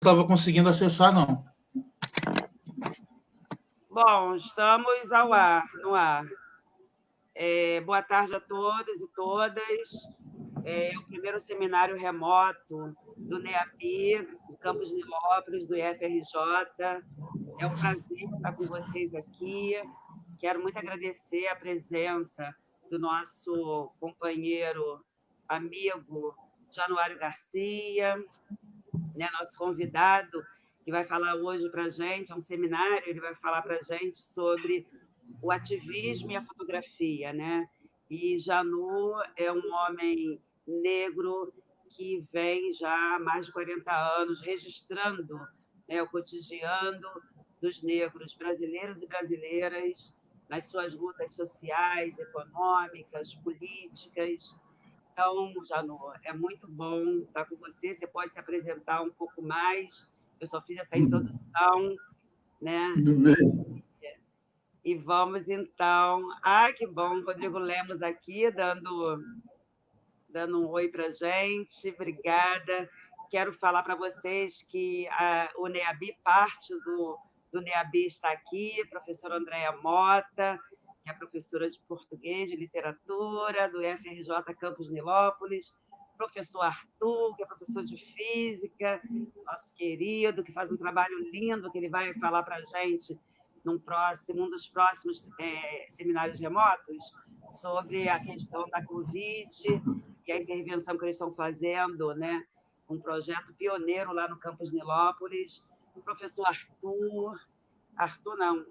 estava conseguindo acessar, não. Bom, estamos ao ar, no ar. Boa tarde a todos e todas. É o primeiro seminário remoto do NEABI, do Campus Nilópolis, do IFRJ. É um prazer estar com vocês aqui. Quero muito agradecer a presença do nosso companheiro, amigo Januário Garcia, né, nosso convidado, que vai falar hoje para a gente, é um seminário, ele vai falar para a gente sobre o ativismo e a fotografia, né? E Janu é um homem negro que vem já há mais de 40 anos registrando, né, o cotidiano dos negros brasileiros e brasileiras nas suas lutas sociais, econômicas, políticas. Então, Janu, é muito bom estar com você. Você pode se apresentar um pouco mais. Eu só fiz essa introdução, né? Tudo bem. E vamos, então... que bom, Rodrigo Lemos aqui, dando um oi para a gente. Obrigada. Quero falar para vocês que o NEABI, parte do NEABI está aqui, a professora Andréia Mota, que é professora de português, de literatura, do FRJ Campus Nilópolis, professor Arthur, que é professor de física, nosso querido, que faz um trabalho lindo, que ele vai falar para a gente um dos próximos seminários remotos, sobre a questão da Covid e a intervenção que eles estão fazendo, né? Um projeto pioneiro lá no Campus Nilópolis. O professor Arthur não,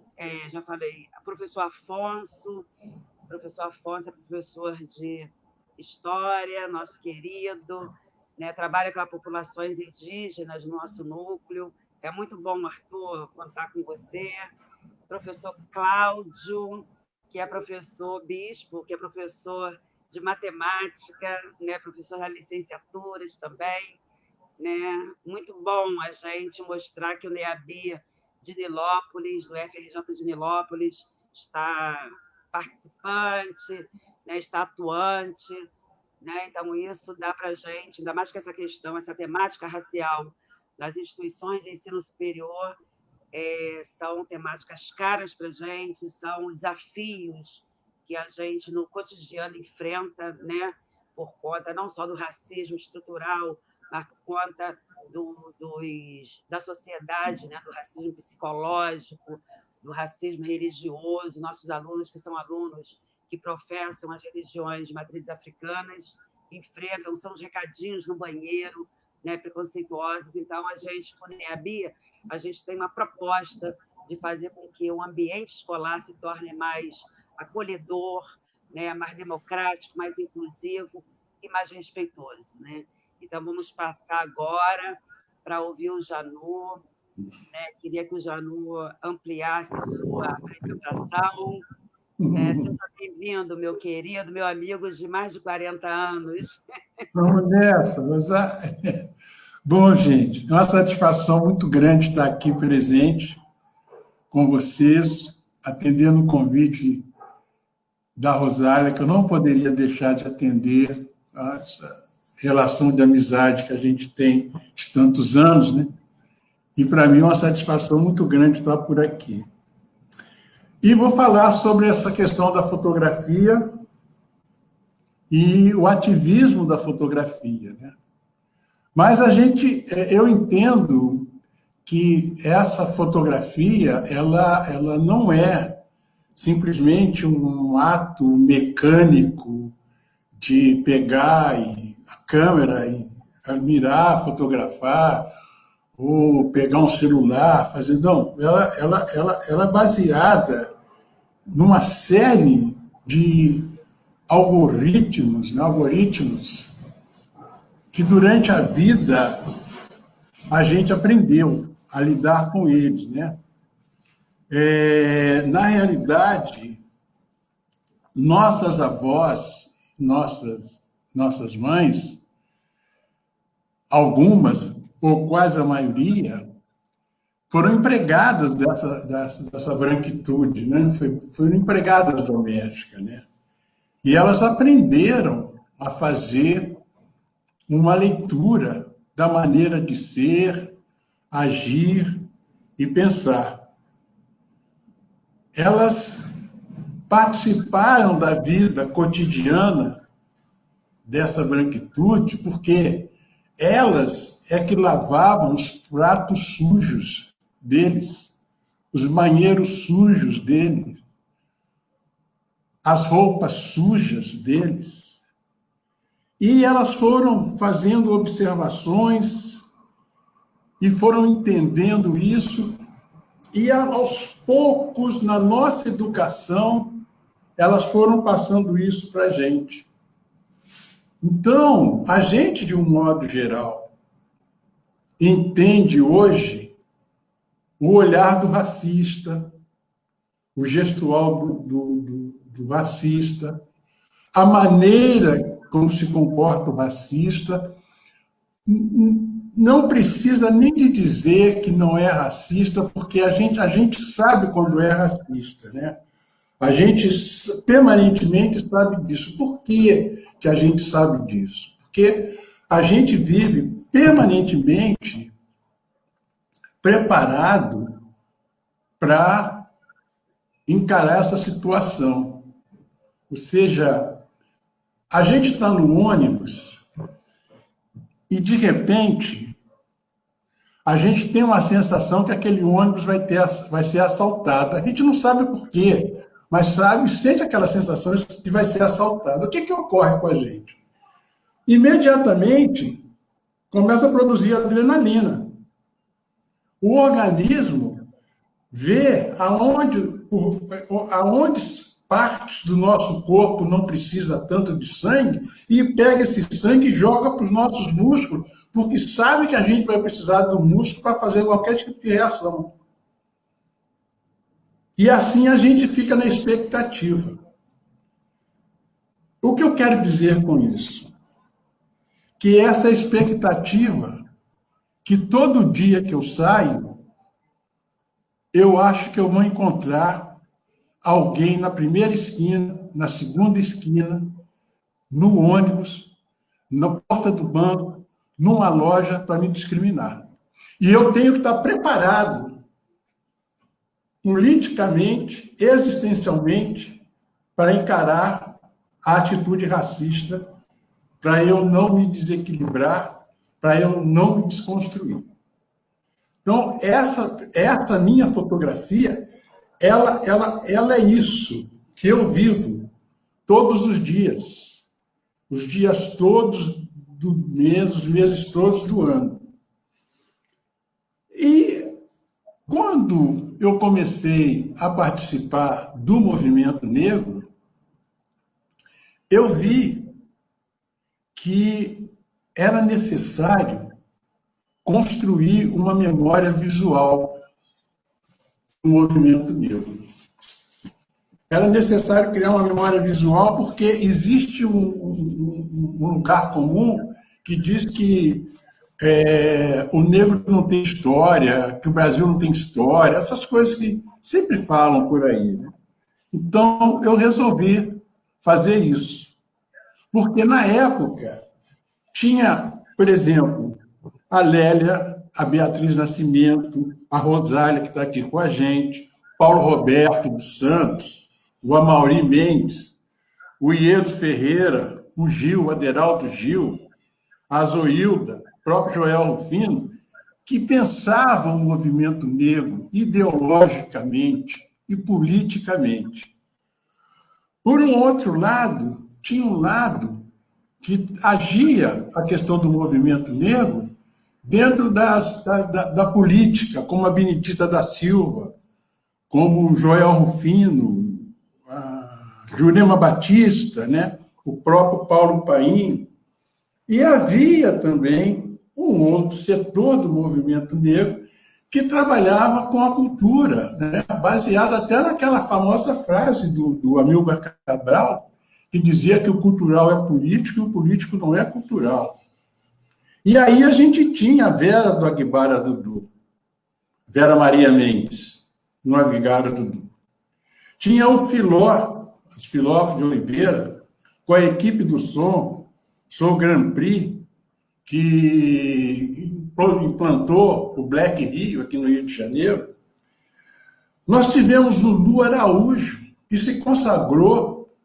já falei, o professor Afonso é professor de História, nosso querido, né? Trabalha com as populações indígenas no nosso núcleo. É muito bom, Arthur, contar com você. Professor Cláudio, que é professor Bispo, que é professor de matemática, né? Professor das licenciaturas também, né? Muito bom a gente mostrar que o NEABI de Nilópolis, do FRJ de Nilópolis, está participante, né? Está atuante, né? Então, isso dá para a gente, ainda mais que essa questão, essa temática racial das instituições de ensino superior, são temáticas caras para a gente, são desafios que a gente, no cotidiano, enfrenta, né? Por conta não só do racismo estrutural, mas por conta da sociedade, né? Do racismo psicológico, do racismo religioso. Nossos alunos, que são alunos que professam as religiões de matrizes africanas, enfrentam, são os recadinhos no banheiro, né? Preconceituosos. Então, a gente, com a NEABI, a gente tem uma proposta de fazer com que o ambiente escolar se torne mais acolhedor, né, mais democrático, mais inclusivo e mais respeitoso, né? Então, vamos passar agora para ouvir o Janu, né? Queria que o Janu ampliasse a sua apresentação. Seja bem-vindo, meu querido, meu amigo de mais de 40 anos. Vamos nessa. Bom, gente, é uma satisfação muito grande estar aqui presente com vocês, atendendo o convite da Rosália, que eu não poderia deixar de atender, essa relação de amizade que a gente tem de tantos anos, né? E, para mim, é uma satisfação muito grande estar por aqui. E vou falar sobre essa questão da fotografia e o ativismo da fotografia, né? Mas eu entendo que essa fotografia, ela não é simplesmente um ato mecânico de pegar a câmera e mirar, fotografar, ou pegar um celular, fazer... Não, ela é baseada numa série de algoritmos, né? Algoritmos que durante a vida a gente aprendeu a lidar com eles, né? Na realidade, nossas avós, nossas mães, algumas, ou quase a maioria, foram empregadas dessa branquitude, né? Foram empregadas domésticas, né? E elas aprenderam a fazer uma leitura da maneira de ser, agir e pensar. Elas participaram da vida cotidiana dessa branquitude porque elas é que lavavam os pratos sujos deles, os banheiros sujos deles, as roupas sujas deles. E elas foram fazendo observações e foram entendendo isso, e aos poucos, na nossa educação, elas foram passando isso para a gente. Então, a gente, de um modo geral, entende hoje o olhar do racista, o gestual do racista, a maneira como se comporta o racista. Não precisa nem de dizer que não é racista, porque a gente sabe quando é racista, né? A gente permanentemente sabe disso. Por que a gente sabe disso? Porque a gente vive permanentemente preparado para encarar essa situação. Ou seja, a gente está no ônibus e, de repente, a gente tem uma sensação que aquele ônibus vai ser assaltado. A gente não sabe por quê, mas sente aquela sensação de que vai ser assaltado. O que ocorre com a gente? Imediatamente, começa a produzir adrenalina. O organismo vê aonde partes do nosso corpo não precisa tanto de sangue e pega esse sangue e joga para os nossos músculos, porque sabe que a gente vai precisar do músculo para fazer qualquer tipo de reação. E assim a gente fica na expectativa. O que eu quero dizer com isso? Que essa expectativa, que todo dia que eu saio, eu acho que eu vou encontrar alguém na primeira esquina, na segunda esquina, no ônibus, na porta do banco, numa loja, para me discriminar. E eu tenho que estar preparado, politicamente, existencialmente, para encarar a atitude racista, para eu não me desequilibrar, para eu não me desconstruir. Então, essa minha fotografia, ela é isso que eu vivo todos os dias todos do mês, os meses todos do ano. E quando eu comecei a participar do movimento negro, eu vi que era necessário construir uma memória visual do movimento negro. Era necessário criar uma memória visual porque existe um lugar comum que diz que o negro não tem história, que o Brasil não tem história, essas coisas que sempre falam por aí, né? Então, eu resolvi fazer isso. Porque, na época, tinha, por exemplo, a Lélia, a Beatriz Nascimento, a Rosália, que está aqui com a gente, Paulo Roberto dos Santos, o Amaury Mendes, o Iedo Ferreira, o Gil, o Aderaldo Gil, a Zoilda, o próprio Joel Rufino, que pensavam o movimento negro ideologicamente e politicamente. Por um outro lado, tinha um lado que agia a questão do movimento negro dentro da política, como a Benedita da Silva, como o Joel Rufino, a Jurema Batista, né? O próprio Paulo Paim. E havia também um outro setor do movimento negro que trabalhava com a cultura, né? Baseado até naquela famosa frase do Amílcar Cabral, que dizia que o cultural é político e o político não é cultural. E aí a gente tinha a Vera do Aguibara Dudu, Vera Maria Mendes, no Aguibara Dudu. Tinha o Filó de Oliveira, com a equipe do Som Grand Prix, que implantou o Black Rio, aqui no Rio de Janeiro, nós tivemos o Lulu Araújo, que se consagrou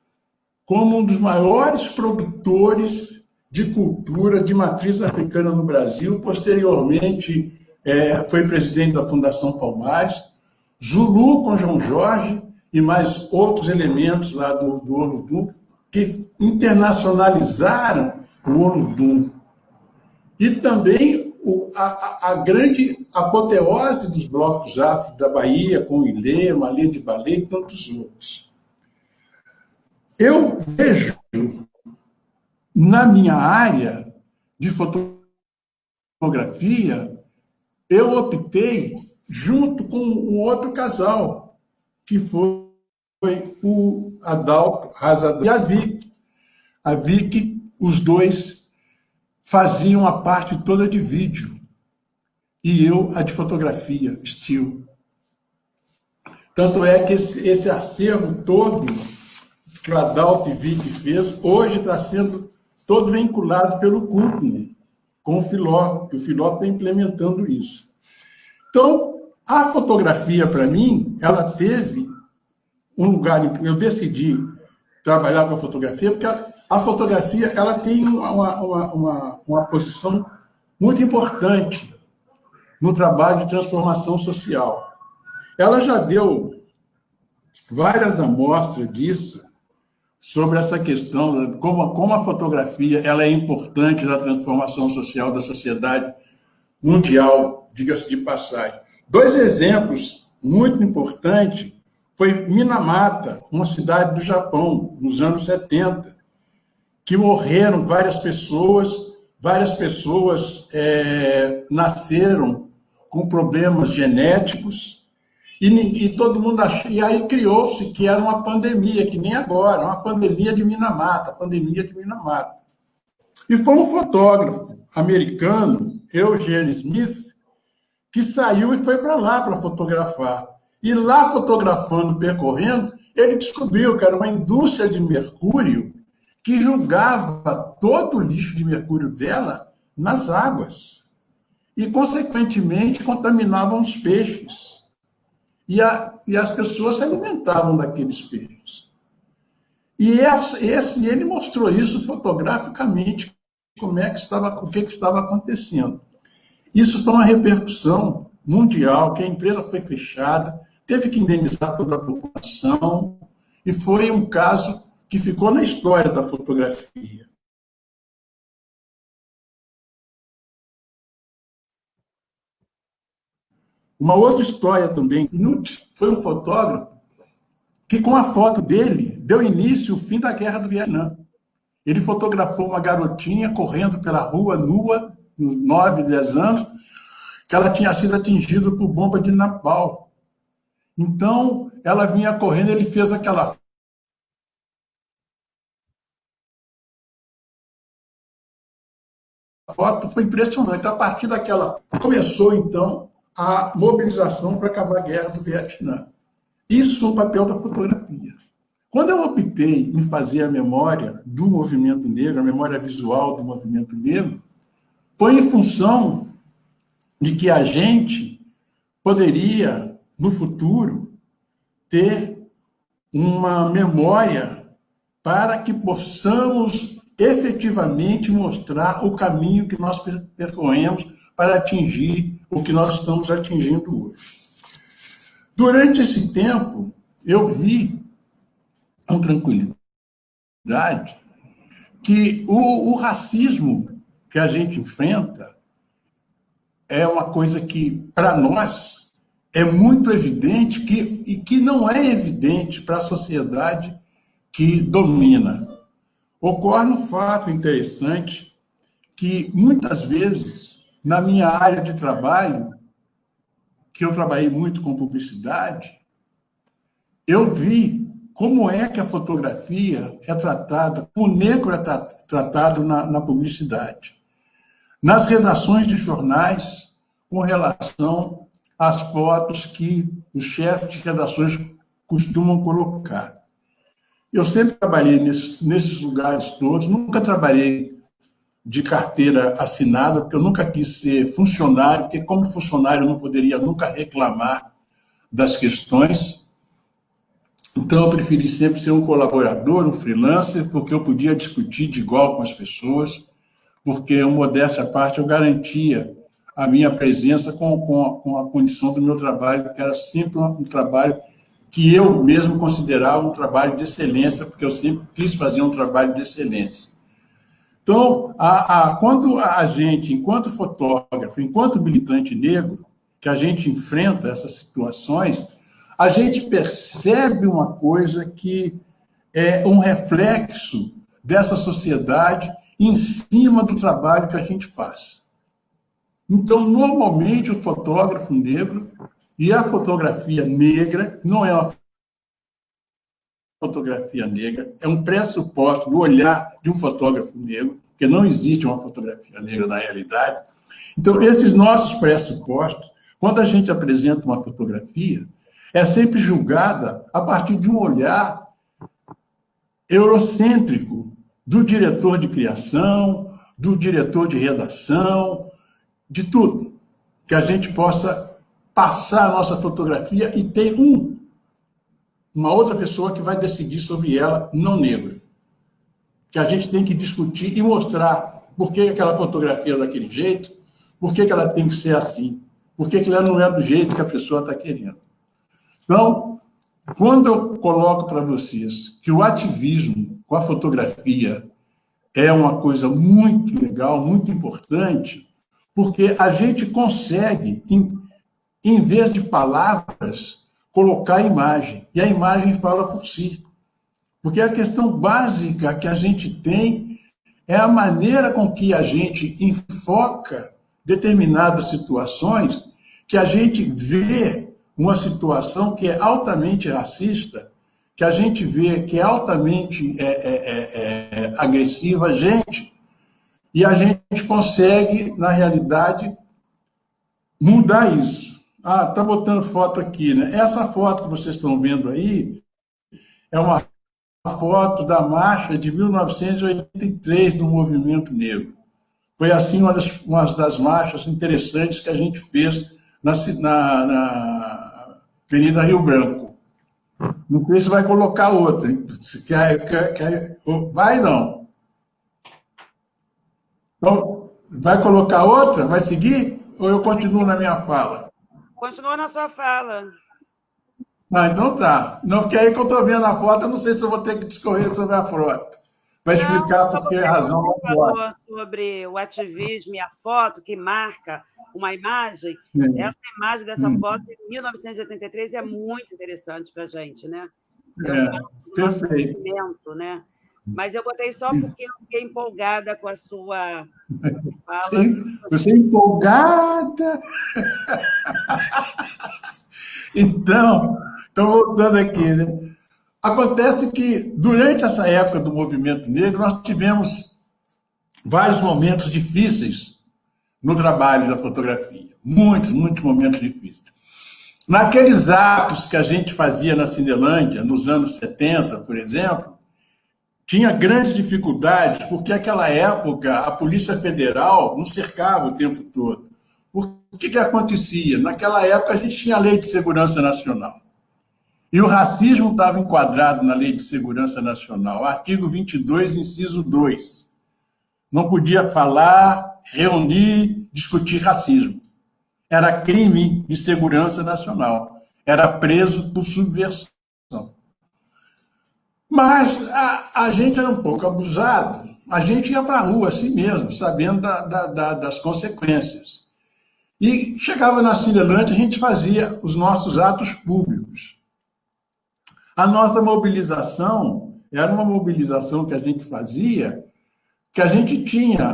como um dos maiores produtores de cultura de matriz africana no Brasil. Posteriormente, foi presidente da Fundação Palmares. Zulu com João Jorge e mais outros elementos lá do Olodum, que internacionalizaram o Olodum. E também a grande apoteose dos blocos afro da Bahia, com Ilê, Malê de Balê e tantos outros. Eu vejo, na minha área de fotografia, eu optei, junto com um outro casal, que foi o Adalto Razador e a Vicky. A Vicky, os dois faziam a parte toda de vídeo e eu a de fotografia, still. Tanto é que esse acervo todo que o Adalto e Vicky fez, hoje está sendo todo vinculado pelo CUPNE, com o Filó, que o Filó está implementando isso. Então, a fotografia, para mim, ela teve um lugar... Eu decidi trabalhar com a fotografia, porque a fotografia ela tem uma posição muito importante no trabalho de transformação social. Ela já deu várias amostras disso, sobre essa questão, como a fotografia ela é importante na transformação social da sociedade mundial, diga-se de passagem. 2 exemplos muito importantes foi Minamata, uma cidade do Japão, nos anos 70, que morreram várias pessoas nasceram com problemas genéticos, e todo mundo achou, e aí criou-se que era uma pandemia, que nem agora, uma pandemia de Minamata, E foi um fotógrafo americano, Eugene Smith, que saiu e foi para lá para fotografar. E lá, fotografando, percorrendo, ele descobriu que era uma indústria de mercúrio que jogava todo o lixo de mercúrio dela nas águas. E, consequentemente, contaminavam os peixes. E as pessoas se alimentavam daqueles peixes. E ele mostrou isso fotograficamente, o que estava acontecendo. Isso foi uma repercussão mundial, que a empresa foi fechada, teve que indenizar toda a população, e foi um caso que ficou na história da fotografia. Uma outra história também, Knut foi um fotógrafo que, com a foto dele, deu início ao fim da Guerra do Vietnã. Ele fotografou uma garotinha correndo pela rua, nua, uns 9, 10 anos, que ela tinha sido atingida por bomba de napalm. Então, ela vinha correndo, ele fez aquela foto, foi impressionante. A partir daquela, começou, então, a mobilização para acabar a Guerra do Vietnã. Isso é o papel da fotografia. Quando eu optei em fazer a memória do movimento negro, a memória visual do movimento negro, foi em função de que a gente poderia, no futuro, ter uma memória para que possamos efetivamente mostrar o caminho que nós percorremos para atingir o que nós estamos atingindo hoje. Durante esse tempo, eu vi com tranquilidade que o racismo que a gente enfrenta é uma coisa que, para nós, é muito evidente e que não é evidente para a sociedade que domina. Ocorre um fato interessante que, muitas vezes, na minha área de trabalho, que eu trabalhei muito com publicidade, eu vi como é que a fotografia é tratada, como o negro é tratado na publicidade. Nas redações de jornais, com relação às fotos que os chefes de redações costumam colocar. Eu sempre trabalhei nesses lugares todos, nunca trabalhei de carteira assinada, porque eu nunca quis ser funcionário, porque como funcionário eu não poderia nunca reclamar das questões. Então eu preferi sempre ser um colaborador, um freelancer, porque eu podia discutir de igual com as pessoas, porque, modéstia à parte, eu garantia a minha presença com a condição do meu trabalho, que era sempre um trabalho que eu mesmo considerava um trabalho de excelência, porque eu sempre quis fazer um trabalho de excelência. Então, quando a gente, enquanto fotógrafo, enquanto militante negro, que a gente enfrenta essas situações, a gente percebe uma coisa que é um reflexo dessa sociedade em cima do trabalho que a gente faz. Então, normalmente, o fotógrafo negro e a fotografia negra não é uma fotografia negra, é um pressuposto do olhar de um fotógrafo negro, porque não existe uma fotografia negra na realidade. Então, esses nossos pressupostos, quando a gente apresenta uma fotografia, é sempre julgada a partir de um olhar eurocêntrico do diretor de criação, do diretor de redação, de tudo, que a gente possa passar a nossa fotografia e ter uma outra pessoa que vai decidir sobre ela, não negro. Que a gente tem que discutir e mostrar por que aquela fotografia é daquele jeito, por que ela tem que ser assim, por que ela não é do jeito que a pessoa está querendo. Então, quando eu coloco para vocês que o ativismo com a fotografia é uma coisa muito legal, muito importante, porque a gente consegue, em vez de palavras, colocar a imagem, e a imagem fala por si. Porque a questão básica que a gente tem é a maneira com que a gente enfoca determinadas situações, que a gente vê uma situação que é altamente racista, que a gente vê que é altamente agressiva, e a gente consegue, na realidade, mudar isso. Ah, está botando foto aqui, né? Essa foto que vocês estão vendo aí é uma foto da marcha de 1983 do movimento negro. Foi assim uma das marchas interessantes que a gente fez na Avenida Rio Branco. Não sei se vai colocar outra. Vai, não. Então, vai colocar outra? Vai seguir? Ou eu continuo na minha fala? Continua na sua fala. Ah, então tá. Não, porque aí que eu estou vendo a foto, eu não sei se eu vou ter que discorrer sobre a foto. Vai explicar por que a razão da foto. Falou sobre o ativismo e a foto que marca uma imagem. Essa imagem dessa foto de 1983 é muito interessante para a gente, né? Perfeito. Né? Mas eu botei só porque eu fiquei empolgada com a sua fala. Você é empolgada? Então, voltando aqui, né? Acontece que, durante essa época do movimento negro, nós tivemos vários momentos difíceis no trabalho da fotografia. Muitos momentos difíceis. Naqueles atos que a gente fazia na Cinelândia, nos anos 70, por exemplo, tinha grandes dificuldades, porque naquela época a Polícia Federal nos cercava o tempo todo. O que acontecia? Naquela época a gente tinha a Lei de Segurança Nacional. E o racismo estava enquadrado na Lei de Segurança Nacional, artigo 22, inciso 2. Não podia falar, reunir, discutir racismo. Era crime de segurança nacional. Era preso por subversão. Mas a gente era um pouco abusado. A gente ia para a rua assim mesmo, sabendo das consequências. E chegava na Cinelândia, a gente fazia os nossos atos públicos. A nossa mobilização era uma mobilização que a gente fazia, que a gente tinha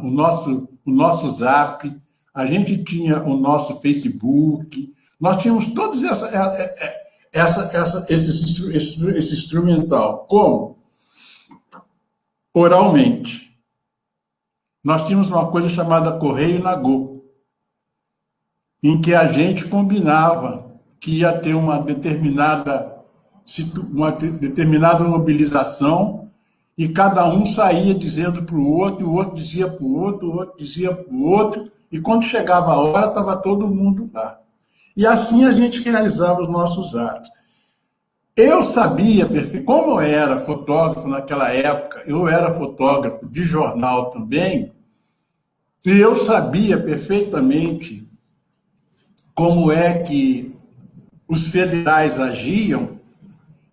o nosso Zap, a gente tinha o nosso Facebook, nós tínhamos todos esse instrumental. Como? Oralmente. Nós tínhamos uma coisa chamada Correio Nagô, em que a gente combinava que ia ter uma determinada mobilização e cada um saía dizendo para o outro, e o outro dizia para o outro, o outro dizia para o outro, e quando chegava a hora, estava todo mundo lá. E assim a gente realizava os nossos atos. Eu sabia, como eu era fotógrafo naquela época, eu era fotógrafo de jornal também, e eu sabia perfeitamente como é que os federais agiam,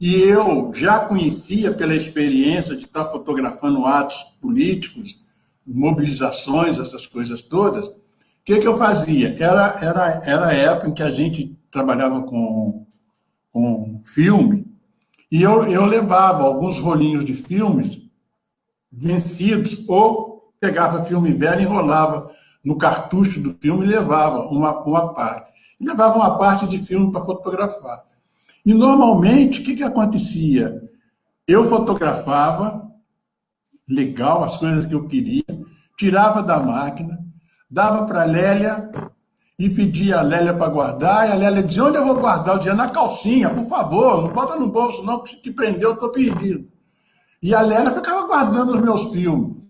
e eu já conhecia pela experiência de estar fotografando atos políticos, mobilizações, essas coisas todas. O que eu fazia? Era a época em que a gente trabalhava com filme, e eu levava alguns rolinhos de filmes vencidos, ou pegava filme velho, enrolava no cartucho do filme e levava uma parte. E levava uma parte de filme para fotografar. E, normalmente, o que acontecia? Eu fotografava, legal, as coisas que eu queria, tirava da máquina, dava para a Lélia e pedia a Lélia para guardar, e a Lélia dizia, onde eu vou guardar? Eu dizia, na calcinha, por favor, não bota no bolso não, porque se te prender eu estou perdido. E a Lélia ficava guardando os meus filmes.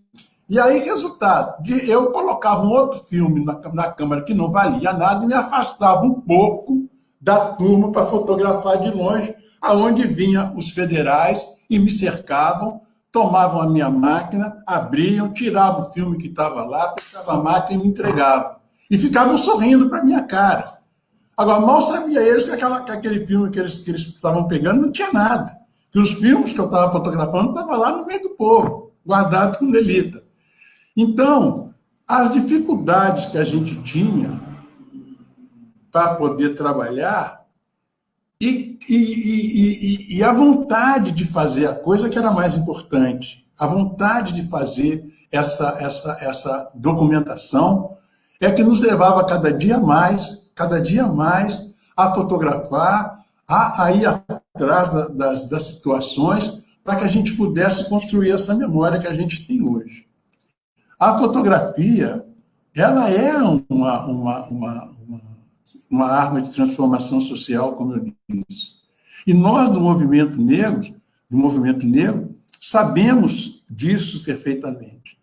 E aí, resultado, eu colocava um outro filme na câmera que não valia nada e me afastava um pouco da turma para fotografar de longe, aonde vinham os federais e me cercavam, tomavam a minha máquina, abriam, tiravam o filme que estava lá, fechavam a máquina e me entregavam. E ficavam sorrindo para a minha cara. Agora, mal sabia eles que aquele filme que eles estavam pegando não tinha nada. Que os filmes que eu estava fotografando estavam lá no meio do povo, guardados com Lelita. Então, as dificuldades que a gente tinha para poder trabalhar e a vontade de fazer a coisa que era mais importante, a vontade de fazer essa documentação é que nos levava cada dia mais a fotografar, a ir atrás das situações para que a gente pudesse construir essa memória que a gente tem hoje. A fotografia, ela é uma arma de transformação social, como eu disse. E nós, do movimento negro, sabemos disso perfeitamente.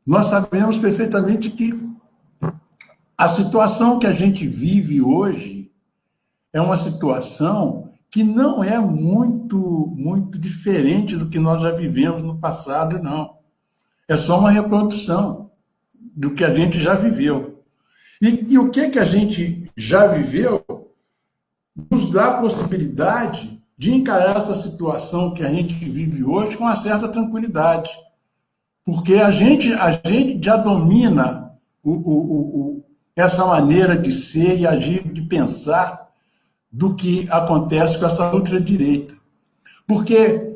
Nós sabemos perfeitamente que a situação que a gente vive hoje é uma situação que não é muito diferente do que nós já vivemos no passado, não. É só uma reprodução do que a gente já viveu. E o que a gente já viveu nos dá a possibilidade de encarar essa situação que a gente vive hoje com uma certa tranquilidade. Porque a gente já domina essa maneira de ser e agir, de pensar do que acontece com essa ultradireita. Porque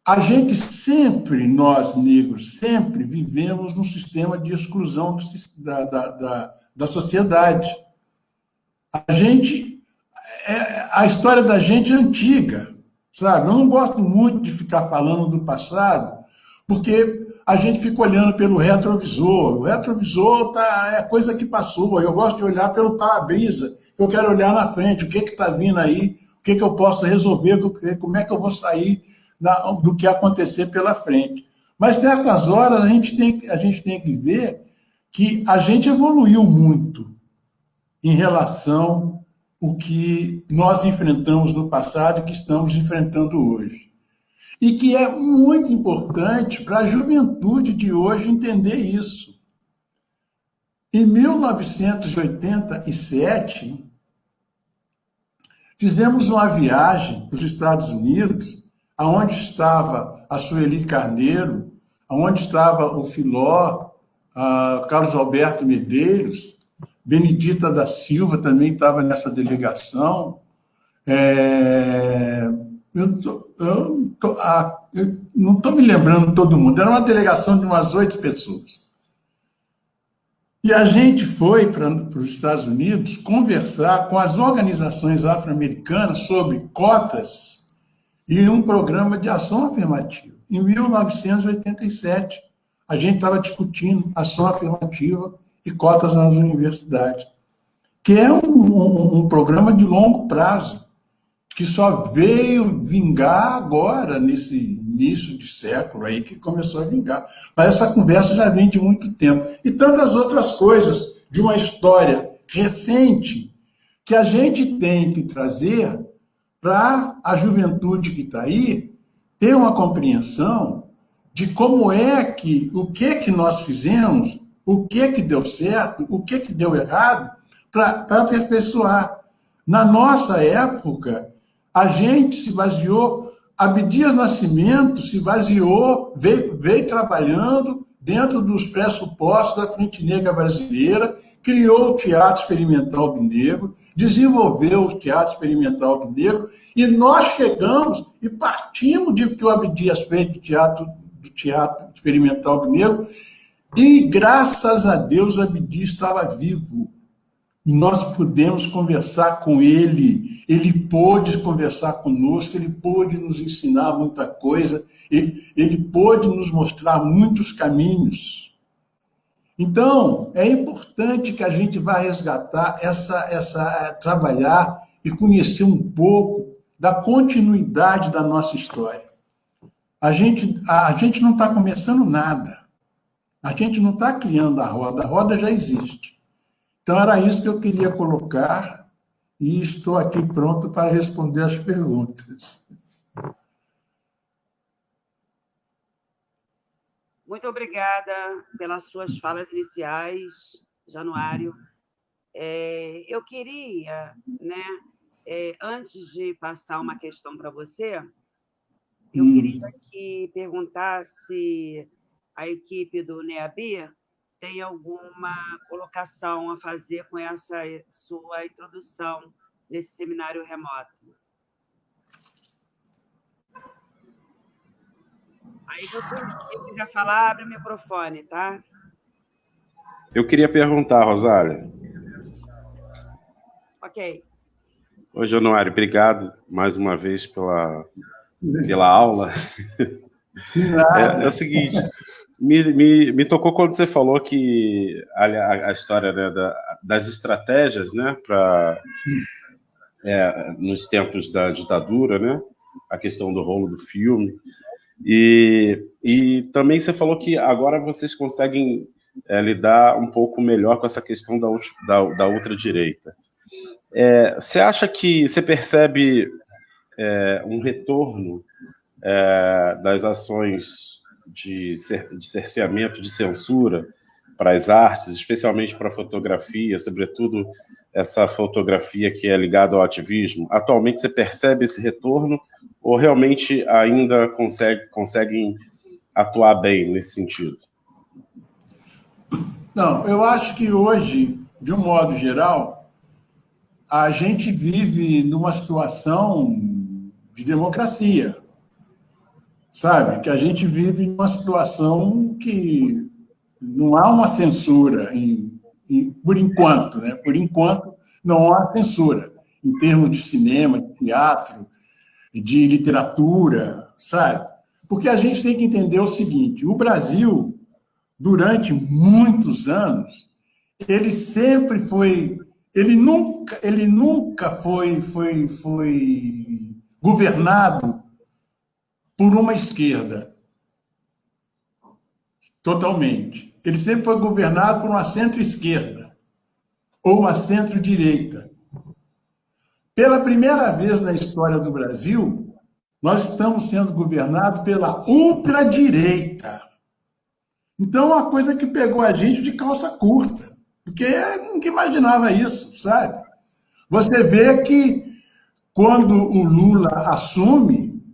a gente sempre, nós negros, sempre vivemos num sistema de exclusão da sociedade. A história da gente é antiga, sabe? Eu não gosto muito de ficar falando do passado, porque a gente fica olhando pelo retrovisor. O retrovisor é coisa que passou. Eu gosto de olhar pelo para-brisa. Eu quero olhar na frente, o que está vindo aí, o que eu posso resolver, como é que eu vou sair do que acontecer pela frente. Mas, certas horas, a gente tem que ver que a gente evoluiu muito em relação ao que nós enfrentamos no passado e que estamos enfrentando hoje. E que é muito importante para a juventude de hoje entender isso. Em 1987, fizemos uma viagem para os Estados Unidos, aonde estava a Sueli Carneiro, aonde estava o Filó, Carlos Alberto Medeiros, Benedita da Silva também estava nessa delegação. Eu não estou me lembrando todo mundo, era uma delegação de umas 8 pessoas. E a gente foi para os Estados Unidos conversar com as organizações afro-americanas sobre cotas e um programa de ação afirmativa. Em 1987, a gente estava discutindo ação afirmativa e cotas nas universidades, que é um programa de longo prazo, que só veio vingar agora, nesse início de século aí que começou a vingar. Mas essa conversa já vem de muito tempo. E tantas outras coisas de uma história recente que a gente tem que trazer para a juventude que está aí ter uma compreensão de como é que, o que nós fizemos, o que deu certo, o que deu errado, para aperfeiçoar. Na nossa época, a gente se baseou, Abdias Nascimento se baseou, veio trabalhando dentro dos pressupostos da Frente Negra Brasileira, criou o Teatro Experimental do Negro, desenvolveu o Teatro Experimental do Negro, e nós chegamos e partimos de que o Abdias fez do Teatro Experimental do Negro, e graças a Deus Abdias estava vivo. E nós pudemos conversar com ele pôde conversar conosco, ele pôde nos ensinar muita coisa, ele pôde nos mostrar muitos caminhos. Então, é importante que a gente vá resgatar trabalhar e conhecer um pouco da continuidade da nossa história. A gente não está começando nada, a gente não está criando a roda já existe. Então, era isso que eu queria colocar e estou aqui pronto para responder as perguntas. Muito obrigada pelas suas falas iniciais, Januário. Eu queria, antes de passar uma questão para você, eu queria que perguntasse à equipe do NEABI tem alguma colocação a fazer com essa sua introdução nesse seminário remoto. Aí você, se quiser falar, abre o microfone, tá? Eu queria perguntar, Rosália. Ok. Oi, Januário, obrigado mais uma vez pela aula. É o seguinte, me tocou quando você falou que a história, né, das estratégias, né, nos tempos da ditadura, né, a questão do rolo do filme, e também você falou que agora vocês conseguem lidar um pouco melhor com essa questão da ultradireita. Você acha que você percebe um retorno das ações de cerceamento, de censura para as artes, especialmente para a fotografia, sobretudo essa fotografia que é ligada ao ativismo? Atualmente você percebe esse retorno ou realmente ainda conseguem atuar bem nesse sentido? Não, eu acho que hoje, de um modo geral, a gente vive numa situação de democracia, sabe? Que a gente vive numa situação que não há uma censura, por enquanto, né? Por enquanto, não há censura em termos de cinema, de teatro, de literatura, sabe? Porque a gente tem que entender o seguinte: o Brasil, durante muitos anos, ele sempre foi, ele nunca foi governado por uma esquerda, totalmente. Ele sempre foi governado por uma centro-esquerda ou uma centro-direita. Pela primeira vez na história do Brasil, nós estamos sendo governados pela ultradireita. Então, é uma coisa que pegou a gente de calça curta, porque nunca imaginava isso, sabe? Você vê que quando o Lula assume,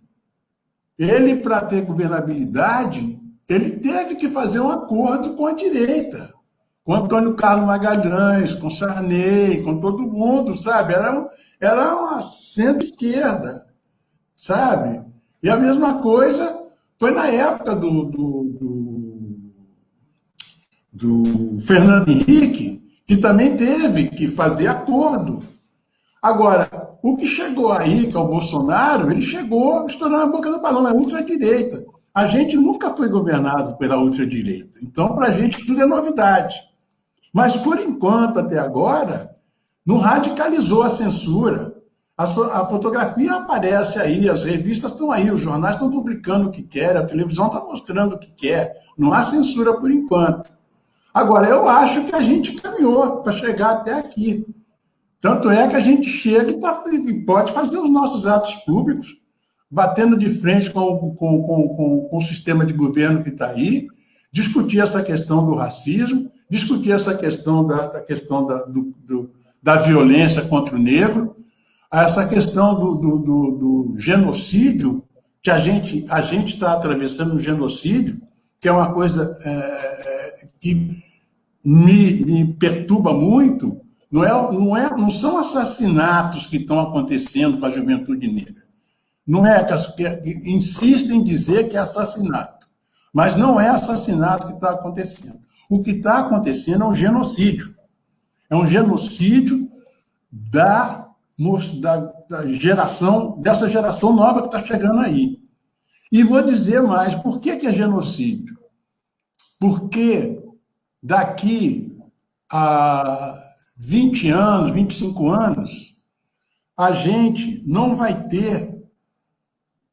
ele, para ter governabilidade, ele teve que fazer um acordo com a direita, com Antônio Carlos Magalhães, com Sarney, com todo mundo, sabe? Era uma centro-esquerda, sabe? E a mesma coisa foi na época do Fernando Henrique, que também teve que fazer acordo. Agora, o que chegou aí, que é o Bolsonaro, ele chegou estourando a boca do balão, é ultradireita. A gente nunca foi governado pela ultradireita, então, para a gente, tudo é novidade. Mas, por enquanto, até agora, não radicalizou a censura. A fotografia aparece aí, as revistas estão aí, os jornais estão publicando o que quer, a televisão está mostrando o que quer. Não há censura por enquanto. Agora, eu acho que a gente caminhou para chegar até aqui. Tanto é que a gente chega e pode fazer os nossos atos públicos, batendo de frente com o sistema de governo que está aí, discutir essa questão do racismo, discutir essa questão da violência contra o negro, essa questão do genocídio, que a gente está atravessando um genocídio, que é uma coisa que me perturba muito. Não são assassinatos que estão acontecendo com a juventude negra. Não é que insistem em dizer que é assassinato, mas não é assassinato que está acontecendo. O que está acontecendo é um genocídio. É um genocídio dessa geração nova que está chegando aí. E vou dizer mais, por que é genocídio? Porque daqui a 20 anos, 25 anos, a gente não vai ter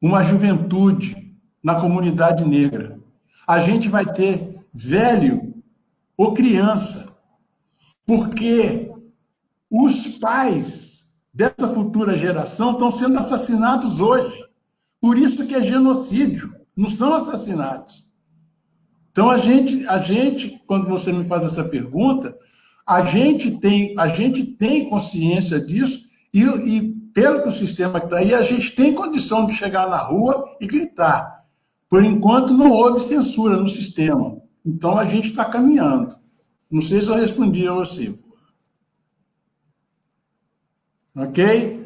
uma juventude na comunidade negra. A gente vai ter velho ou criança, porque os pais dessa futura geração estão sendo assassinados hoje. Por isso que é genocídio, não são assassinatos. Então, a gente, quando você me faz essa pergunta, a gente tem consciência disso e pelo que o sistema que está aí, a gente tem condição de chegar na rua e gritar. Por enquanto, não houve censura no sistema. Então, a gente está caminhando. Não sei se eu respondi a você. Ok?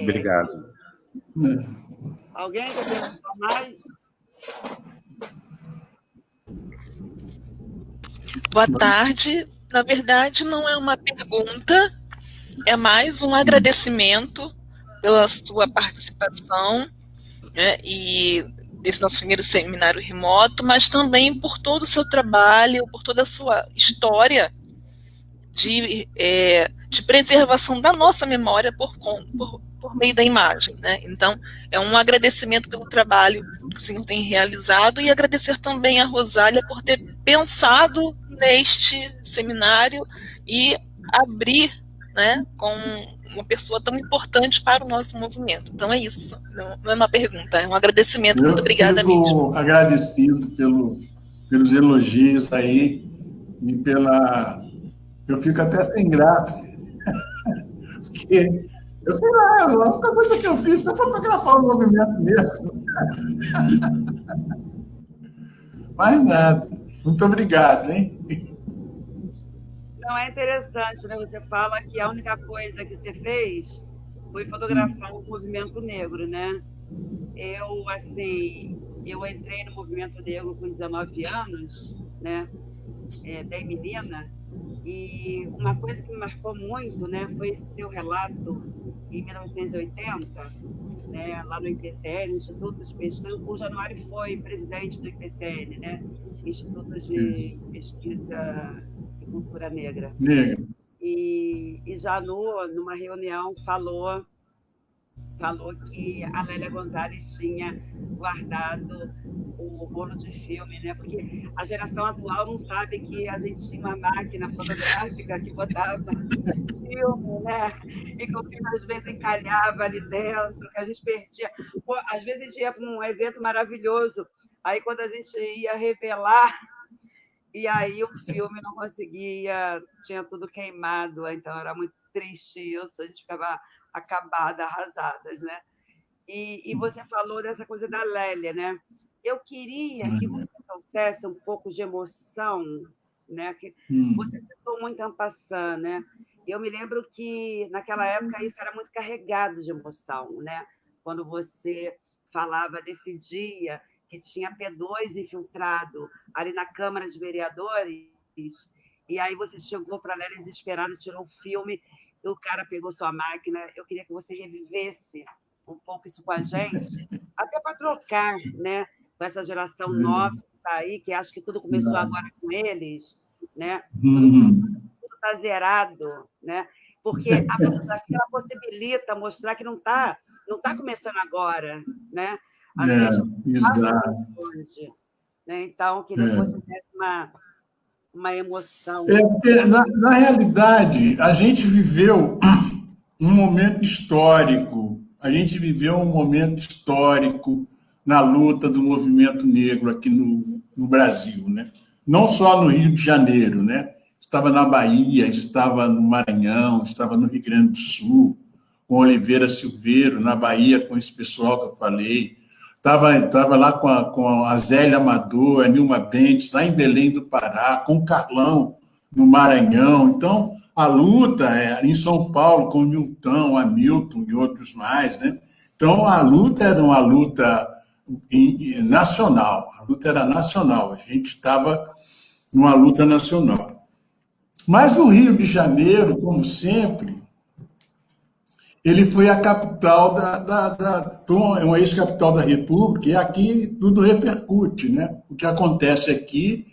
Obrigado. Alguém quer perguntar mais? Boa tarde. Na verdade, não é uma pergunta, é mais um agradecimento pela sua participação, né, e desse nosso primeiro seminário remoto, mas também por todo o seu trabalho, por toda a sua história de preservação da nossa memória por meio da imagem, né? Então, é um agradecimento pelo trabalho que o senhor tem realizado e agradecer também a Rosália por ter pensado neste seminário e abrir, né, com uma pessoa tão importante para o nosso movimento. Então, é isso. Não é uma pergunta, é um agradecimento. Muito obrigada mesmo. Eu fico agradecido pelos elogios aí e pela... Eu fico até sem graça, porque, eu sei lá, a única coisa que eu fiz foi fotografar o movimento mesmo. Mais nada. Muito obrigado, hein? Não, é interessante, né? Você fala que a única coisa que você fez foi fotografar o movimento negro, né? Eu entrei no movimento negro com 19 anos, né? Bem menina, e uma coisa que me marcou muito, né, foi esse seu relato em 1980, né, lá no IPCN, Instituto de Pesquisa. O Januário foi presidente do IPCN, né, Instituto de Pesquisa e Cultura Negra. Negra. E Janu, numa reunião, falou que a Lélia Gonzalez tinha guardado o rolo de filme, né? Porque a geração atual não sabe que a gente tinha uma máquina fotográfica que botava filme, né? E que o filme às vezes encalhava ali dentro, que a gente perdia. Pô, às vezes a gente ia para um evento maravilhoso, aí quando a gente ia revelar, e aí o filme não conseguia, tinha tudo queimado, então era muito triste isso, a gente ficava acabada, arrasadas, né? E você falou dessa coisa da Lélia, né? Eu queria que você trouxesse um pouco de emoção, né? Que você citou muito en passant, né? Eu me lembro que naquela época isso era muito carregado de emoção, né? Quando você falava desse dia que tinha P2 infiltrado ali na Câmara de Vereadores, e aí você chegou para a Lélia desesperada, tirou o filme, e o cara pegou sua máquina. Eu queria que você revivesse um pouco isso com a gente, até para trocar, né, com essa geração nova que está aí, que acho que tudo começou agora com eles, né? Tudo está zerado, né? porque a fotografia ela possibilita mostrar que não tá começando agora, né? A gente passa exato. muito longe, né? Então, que depois tivesse uma emoção. Porque, na realidade, a gente viveu um momento histórico. A gente viveu um momento histórico na luta do movimento negro aqui no Brasil, né? Não só no Rio de Janeiro, né? Estava na Bahia, estava no Maranhão, estava no Rio Grande do Sul, com Oliveira Silveiro, na Bahia, com esse pessoal que eu falei. Estava lá com a Zélia Amador, a Nilma Bentes, lá em Belém do Pará, com o Carlão, no Maranhão. Então, a luta em São Paulo, com o Milton, Hamilton e outros mais, né? Então, a luta era uma luta nacional, a luta era nacional, a gente estava numa luta nacional. Mas o Rio de Janeiro, como sempre, ele foi a capital é uma ex-capital da República, e aqui tudo repercute, né? O que acontece aqui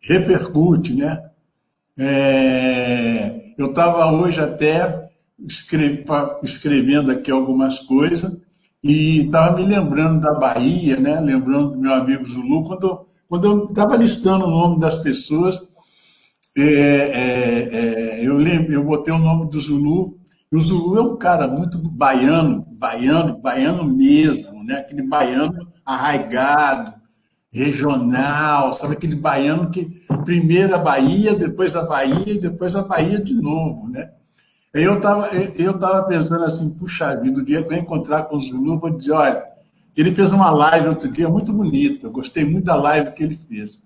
repercute, né? Eu estava hoje até escrevendo aqui algumas coisas e estava me lembrando da Bahia, né? Lembrando do meu amigo Zulu, quando eu estava listando o nome das pessoas, eu botei o nome do Zulu. E o Zulu é um cara muito baiano mesmo, né? Aquele baiano arraigado, regional, sabe? Aquele baiano que primeiro a Bahia, depois a Bahia e depois a Bahia de novo, né? Eu tava pensando assim, puxa vida, o dia que eu encontrar com o Zulu, eu vou dizer, olha, ele fez uma live outro dia muito bonita, eu gostei muito da live que ele fez.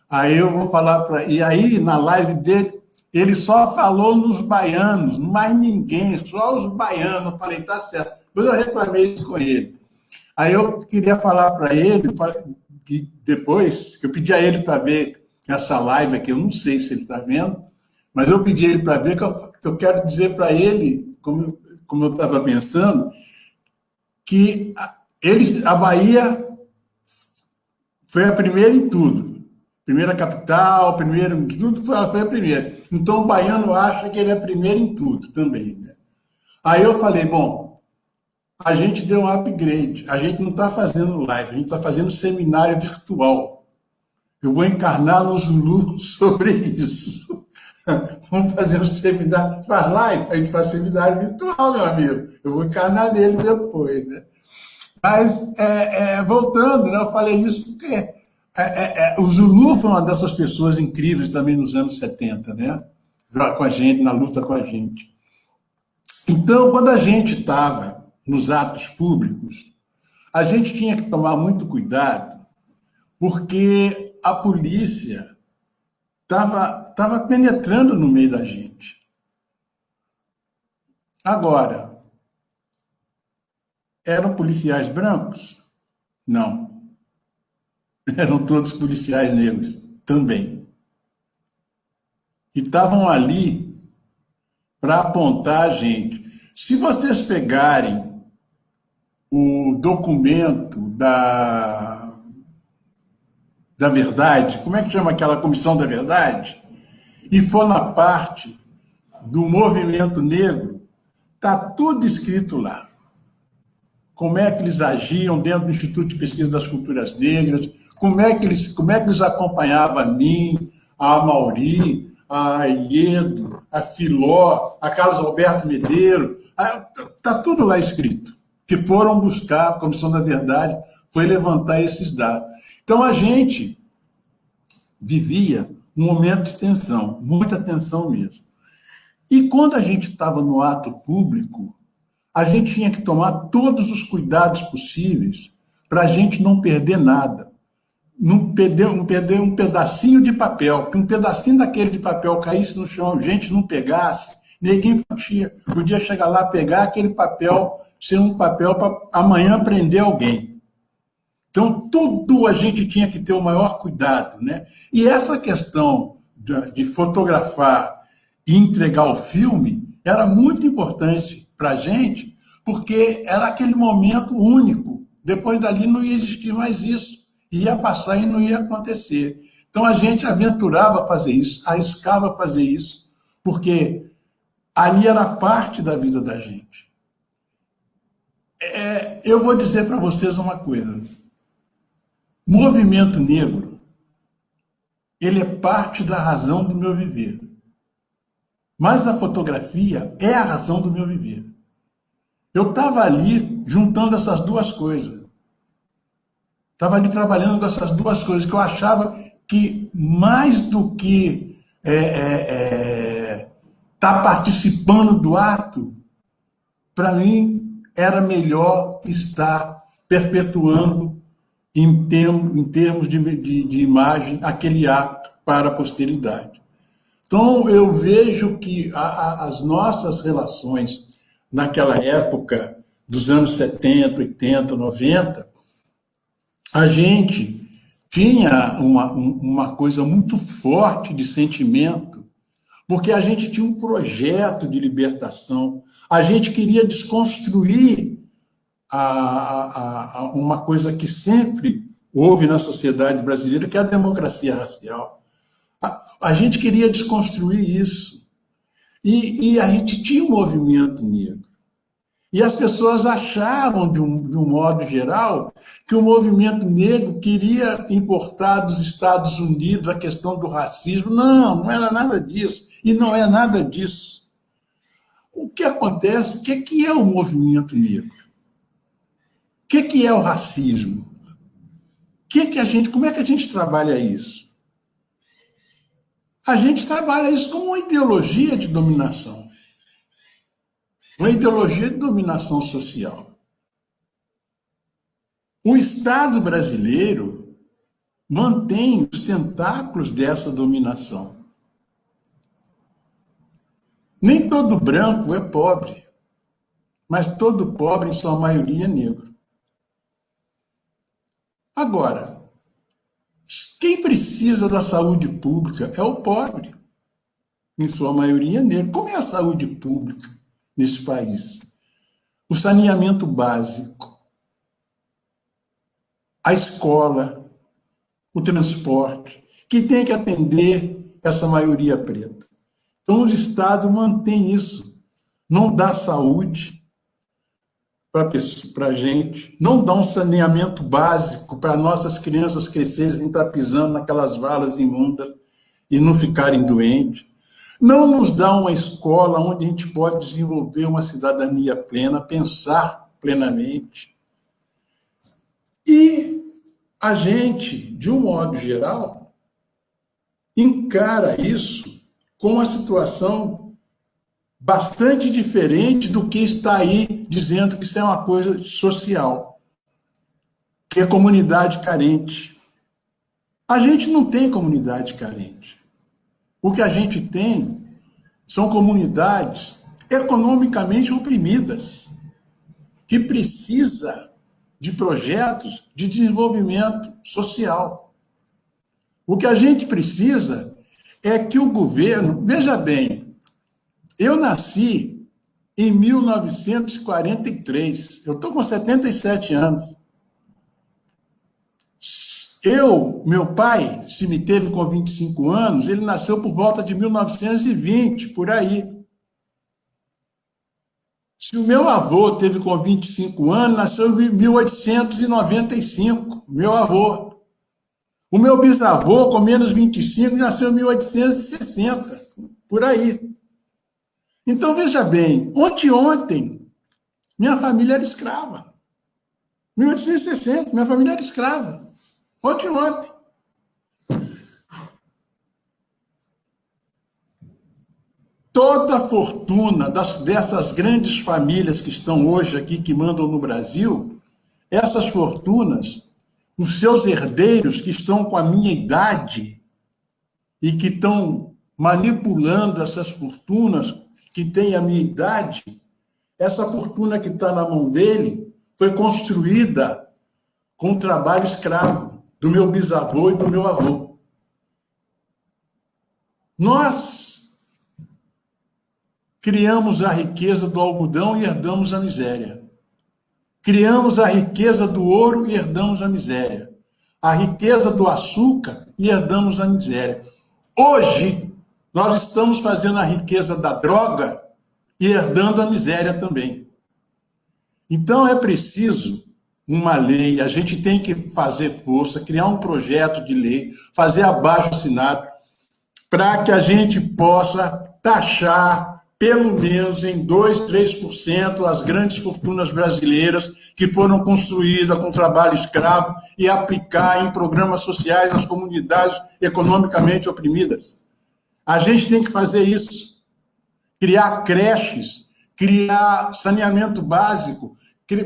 Aí eu vou falar e aí na live dele ele só falou nos baianos, mais ninguém, só os baianos. Eu falei, tá certo. Depois eu reclamei isso com ele. Aí eu queria falar para ele, que depois, que eu pedi a ele para ver essa live aqui, eu não sei se ele está vendo, mas eu pedi a ele para ver, que eu quero dizer para ele, como eu estava pensando, que a Bahia foi a primeira em tudo. Primeira capital, primeiro, tudo foi a primeira. Então, o baiano acha que ele é primeiro em tudo também, né? Aí eu falei, bom, a gente deu um upgrade, a gente não está fazendo live, a gente está fazendo seminário virtual. Eu vou encarnar no Zulu sobre isso. Vamos fazer um seminário, faz live, a gente faz seminário virtual, meu amigo. Eu vou encarnar nele depois, né? Mas, voltando, né, eu falei isso porque o Zulu foi uma dessas pessoas incríveis também nos anos 70, né? Com a gente, na luta com a gente. Então, quando a gente estava nos atos públicos, a gente tinha que tomar muito cuidado, porque a polícia estava penetrando no meio da gente. Agora, eram policiais brancos? Não. Eram todos policiais negros também. E estavam ali para apontar a gente. Se vocês pegarem o documento da verdade, como é que chama aquela comissão da verdade? E for na parte do movimento negro, está tudo escrito lá. Como é que eles agiam dentro do Instituto de Pesquisa das Culturas Negras, como é que eles acompanhavam a mim, a Amauri, a Iedo, a Filó, a Carlos Alberto Medeiros, está tudo lá escrito, que foram buscar, a Comissão da Verdade foi levantar esses dados. Então, a gente vivia um momento de tensão, muita tensão mesmo. E quando a gente estava no ato público, a gente tinha que tomar todos os cuidados possíveis para a gente não perder nada. Não perder um pedacinho de papel, que um pedacinho daquele de papel caísse no chão, a gente não pegasse, ninguém podia chegar lá, pegar aquele papel, ser um papel para amanhã prender alguém. Então, tudo a gente tinha que ter o maior cuidado, né? E essa questão de fotografar e entregar o filme era muito importante para a gente, porque era aquele momento único. Depois dali não ia existir mais isso. Ia passar e não ia acontecer. Então, a gente aventurava a fazer isso, arriscava a fazer isso, porque ali era parte da vida da gente. Eu vou dizer para vocês uma coisa. Movimento negro, ele é parte da razão do meu viver. Mas a fotografia é a razão do meu viver. Eu estava ali juntando essas duas coisas. Estava ali trabalhando com essas duas coisas, que eu achava que mais do que estar participando do ato, para mim era melhor estar perpetuando, em termos de imagem, aquele ato para a posteridade. Então, eu vejo que as nossas relações naquela época, dos anos 70, 80, 90, a gente tinha uma coisa muito forte de sentimento, porque a gente tinha um projeto de libertação, a gente queria desconstruir uma coisa que sempre houve na sociedade brasileira, que é a democracia racial. A gente queria desconstruir isso. E a gente tinha um movimento negro. E as pessoas achavam, de um modo geral, que o movimento negro queria importar dos Estados Unidos a questão do racismo. Não, não era nada disso. E não é nada disso. O que acontece? O que é o movimento negro? O que é o racismo? Como é que a gente trabalha isso? A gente trabalha isso como uma ideologia de dominação. Uma ideologia de dominação social. O Estado brasileiro mantém os tentáculos dessa dominação. Nem todo branco é pobre, mas todo pobre, em sua maioria, é negro. Agora, quem precisa da saúde pública é o pobre, em sua maioria, é negro. Como é a saúde pública nesse país? O saneamento básico, a escola, o transporte, que tem que atender essa maioria preta. Então, o Estado mantém isso, não dá saúde para a gente, não dá um saneamento básico para nossas crianças crescerem sem estar pisando naquelas valas imundas e não ficarem doentes, não nos dá uma escola onde a gente pode desenvolver uma cidadania plena, pensar plenamente. E a gente, de um modo geral, encara isso com uma situação bastante diferente do que está aí dizendo que isso é uma coisa social, que é comunidade carente. A gente não tem comunidade carente. O que a gente tem são comunidades economicamente oprimidas, que precisa de projetos de desenvolvimento social. O que a gente precisa é que o governo... Veja bem, eu nasci em 1943. Eu estou com 77 anos. Meu pai, se me teve com 25 anos, ele nasceu por volta de 1920, por aí. Se o meu avô teve com 25 anos, nasceu em 1895, meu avô. O meu bisavô, com menos 25, nasceu em 1860, por aí. Então, veja bem, ontem, minha família era escrava. 1860, minha família era escrava. Ontem. Toda a fortuna dessas grandes famílias que estão hoje aqui, que mandam no Brasil, essas fortunas, os seus herdeiros que estão com a minha idade e que estão manipulando essas fortunas, que têm a minha idade, essa fortuna que está na mão dele foi construída com o trabalho escravo do meu bisavô e do meu avô. Nós criamos a riqueza do algodão e herdamos a miséria. Criamos a riqueza do ouro e herdamos a miséria. A riqueza do açúcar e herdamos a miséria. Hoje, nós estamos fazendo a riqueza da droga e herdando a miséria também. Então, é preciso uma lei, a gente tem que fazer força, criar um projeto de lei, fazer abaixo-assinado, para que a gente possa taxar, pelo menos em 2%, 3%, as grandes fortunas brasileiras que foram construídas com trabalho escravo e aplicar em programas sociais nas comunidades economicamente oprimidas. A gente tem que fazer isso, criar creches, criar saneamento básico,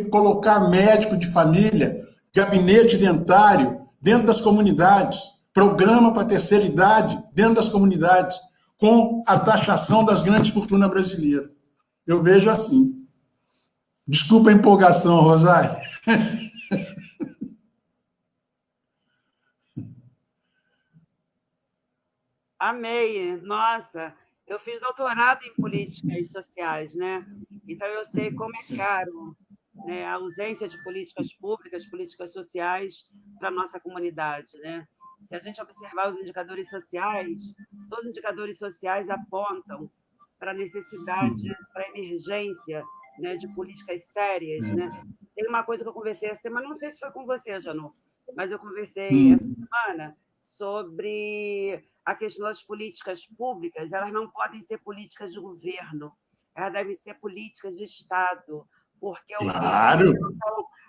colocar médico de família, gabinete dentário dentro das comunidades, programa para a terceira idade dentro das comunidades, com a taxação das grandes fortunas brasileiras. Eu vejo assim. Desculpa a empolgação, Rosário. Amei. Nossa, eu fiz doutorado em políticas sociais, né? Então eu sei como é caro, né, a ausência de políticas públicas, políticas sociais para a nossa comunidade, né? Se a gente observar os indicadores sociais, todos os indicadores sociais apontam para a necessidade, para a emergência, né, de políticas sérias, né? Tem uma coisa que eu conversei essa semana, não sei se foi com você, Janu, mas eu conversei essa semana sobre a questão das políticas públicas. Elas não podem ser políticas de governo, elas devem ser políticas de Estado, porque Claro.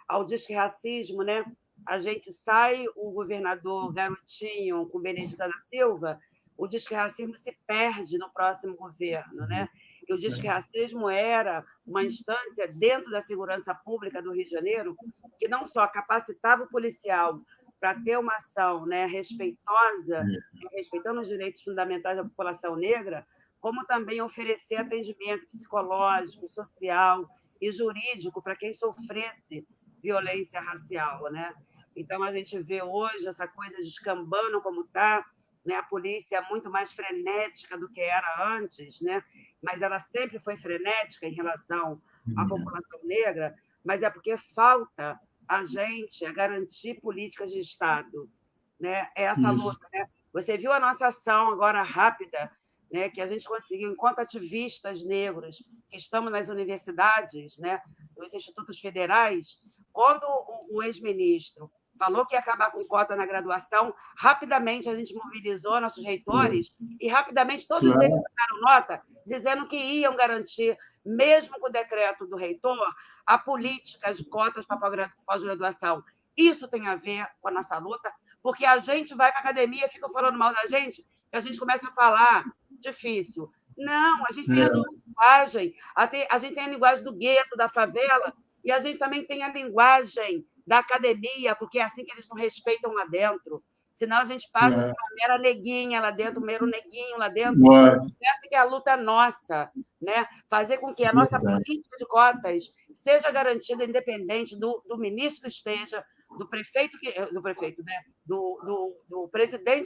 ao disque racismo, né? A gente sai, o governador Garotinho com Benedita da Silva, o disque racismo se perde no próximo governo, né? E o disque racismo era uma instância dentro da segurança pública do Rio de Janeiro que não só capacitava o policial para ter uma ação, né, respeitosa, respeitando os direitos fundamentais da população negra, como também oferecer atendimento psicológico, social e jurídico para quem sofresse violência racial, né? Então, a gente vê hoje essa coisa descambando como está, né? A polícia é muito mais frenética do que era antes, né? Mas ela sempre foi frenética em relação à população negra, mas é porque falta a gente garantir políticas de Estado, né? É essa luta, né? Você viu a nossa ação agora rápida, né, que a gente conseguiu, enquanto ativistas negros que estamos nas universidades, né, nos institutos federais, quando o ex-ministro falou que ia acabar com cota na graduação, rapidamente a gente mobilizou nossos reitores e rapidamente todos eles deram nota dizendo que iam garantir, mesmo com o decreto do reitor, a política de cotas para pós-graduação. Isso tem a ver com a nossa luta, porque a gente vai para a academia e fica falando mal da gente, e a gente começa a falar difícil. Não, a gente tem a linguagem, a gente tem a linguagem do gueto, da favela, e a gente também tem a linguagem da academia, porque é assim que eles não respeitam lá dentro. Senão a gente passa uma mera neguinha lá dentro, um mero neguinho lá dentro. Essa que é a luta nossa, né? Fazer com que a nossa política de cotas seja garantida independente do ministro que esteja, do presidente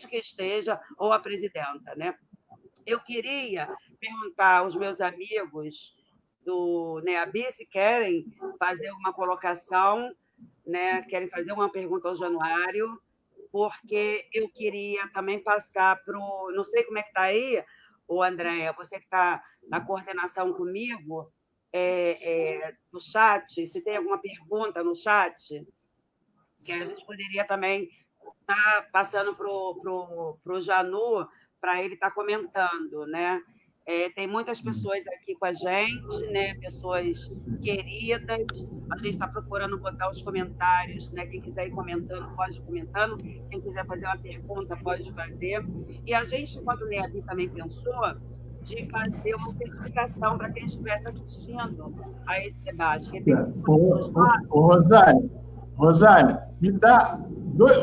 que esteja ou a presidenta, né? Eu queria perguntar aos meus amigos do NEABI se querem fazer uma colocação, né? Querem fazer uma pergunta ao Januário, porque eu queria também passar para o... Não sei como é que está aí, Andréia, você que está na coordenação comigo, no chat, se tem alguma pergunta no chat, que a gente poderia também estar passando para o Janu, para ele estar comentando, né? Tem muitas pessoas aqui com a gente, né? Pessoas queridas. A gente está procurando botar os comentários, né? Quem quiser ir comentando, pode ir comentando. Quem quiser fazer uma pergunta, pode fazer. E a gente, enquanto o NEABI, também pensou de fazer uma certificação para quem estivesse assistindo a esse debate. Rosário, me dá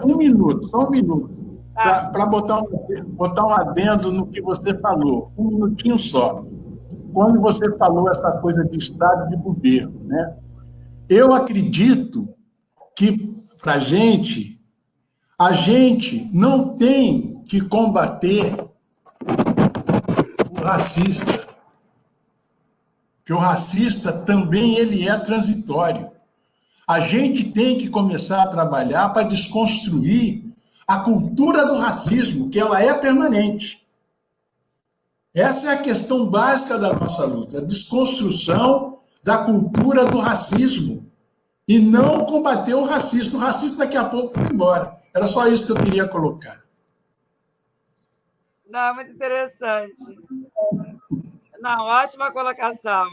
um minuto, só um minuto. Para botar um adendo no que você falou, um minutinho só. Quando você falou essa coisa de Estado de governo, né? Eu acredito que, para a gente não tem que combater o racista, porque o racista também ele é transitório. A gente tem que começar a trabalhar para desconstruir a cultura do racismo, que ela é permanente. Essa é a questão básica da nossa luta, a desconstrução da cultura do racismo e não combater o racista. O racista daqui a pouco foi embora. Era só isso que eu queria colocar. Não, muito interessante. Não, ótima colocação.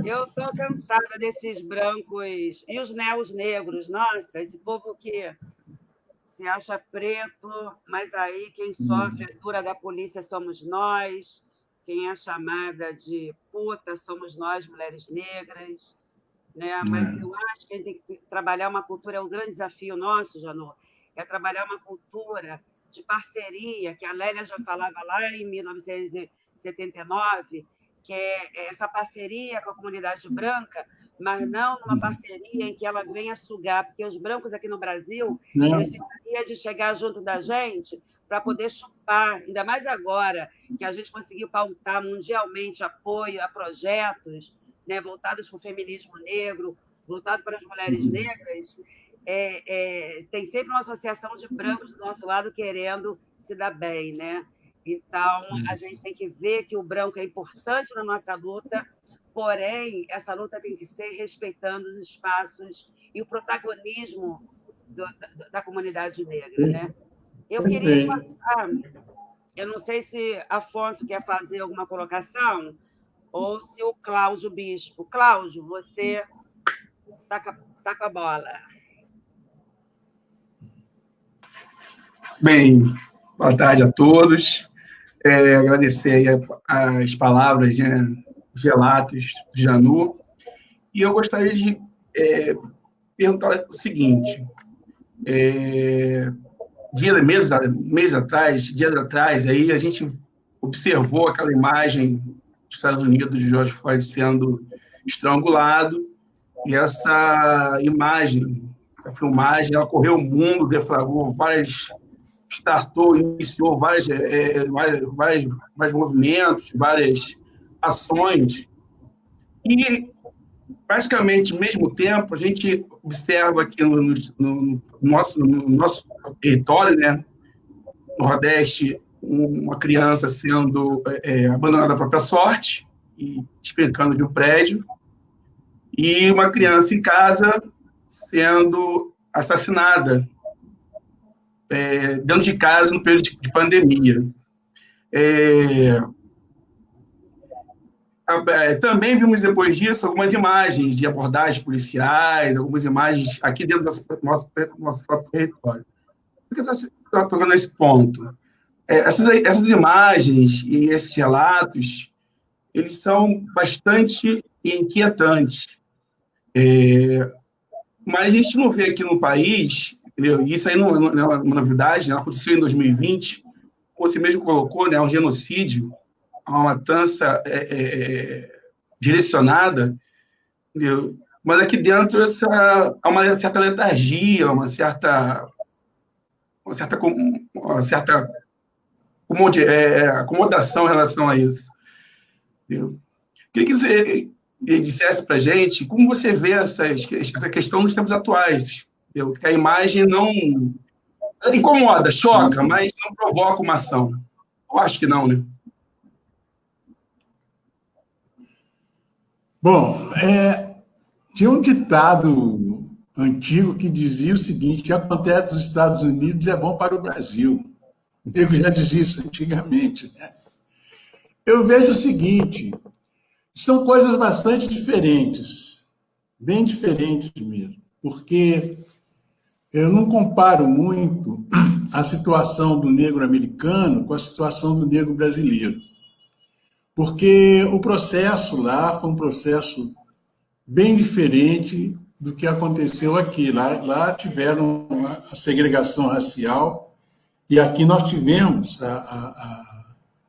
Eu estou cansada desses brancos e os negros. Nossa, esse povo que se acha preto, mas aí quem sofre a dura da polícia somos nós, quem é chamada de puta somos nós, mulheres negras. Né? Mas eu acho que a gente tem que trabalhar uma cultura, é um grande desafio nosso, Janô, é trabalhar uma cultura de parceria, que a Lélia já falava lá em 1979, que é essa parceria com a comunidade branca, mas não numa parceria em que ela venha sugar, porque os brancos aqui no Brasil, eles têm mania de chegar junto da gente para poder chupar, ainda mais agora que a gente conseguiu pautar mundialmente apoio a projetos, né, voltados para o feminismo negro, voltado para as mulheres negras, tem sempre uma associação de brancos do nosso lado querendo se dar bem, né? Então, a gente tem que ver que o branco é importante na nossa luta, porém, essa luta tem que ser respeitando os espaços e o protagonismo da comunidade negra, né? Eu queria passar, eu não sei se Afonso quer fazer alguma colocação, ou se o Cláudio Bispo. Cláudio, você tá com a bola. Bem, boa tarde a todos. Agradecer aí as palavras, né, os relatos de Janu. E eu gostaria de perguntar o seguinte. Dias atrás, aí, a gente observou aquela imagem dos Estados Unidos de George Floyd sendo estrangulado, e essa imagem, essa filmagem, ela correu o mundo, deflagrou iniciou vários movimentos, várias ações, e praticamente ao mesmo tempo a gente observa aqui no nosso território, né, no Nordeste, uma criança sendo abandonada à própria sorte e despencando de um prédio, e uma criança em casa sendo assassinada dentro de casa no período de pandemia. Também vimos depois disso algumas imagens de abordagens policiais, algumas imagens aqui dentro do nosso próprio território. Por que eu estou tocando nesse ponto? Essas imagens e esses relatos, eles são bastante inquietantes. Mas a gente não vê aqui no país, entendeu? Isso aí não é uma novidade, né? Aconteceu em 2020, como você mesmo colocou, né? Um genocídio, uma matança direcionada, entendeu? Mas aqui dentro há uma certa letargia, uma certa acomodação em relação a isso. Entendeu? Queria que você dissesse para a gente como você vê essa questão nos tempos atuais, entendeu? Que a imagem não incomoda, choca, mas não provoca uma ação. Eu acho que não, né? Bom, tinha um ditado antigo que dizia o seguinte: o que acontece nos Estados Unidos é bom para o Brasil. Eu já dizia isso antigamente, né? Eu vejo o seguinte: são coisas bastante diferentes, bem diferentes mesmo, porque eu não comparo muito a situação do negro americano com a situação do negro brasileiro, porque o processo lá foi um processo bem diferente do que aconteceu aqui. Lá tiveram a segregação racial e aqui nós tivemos a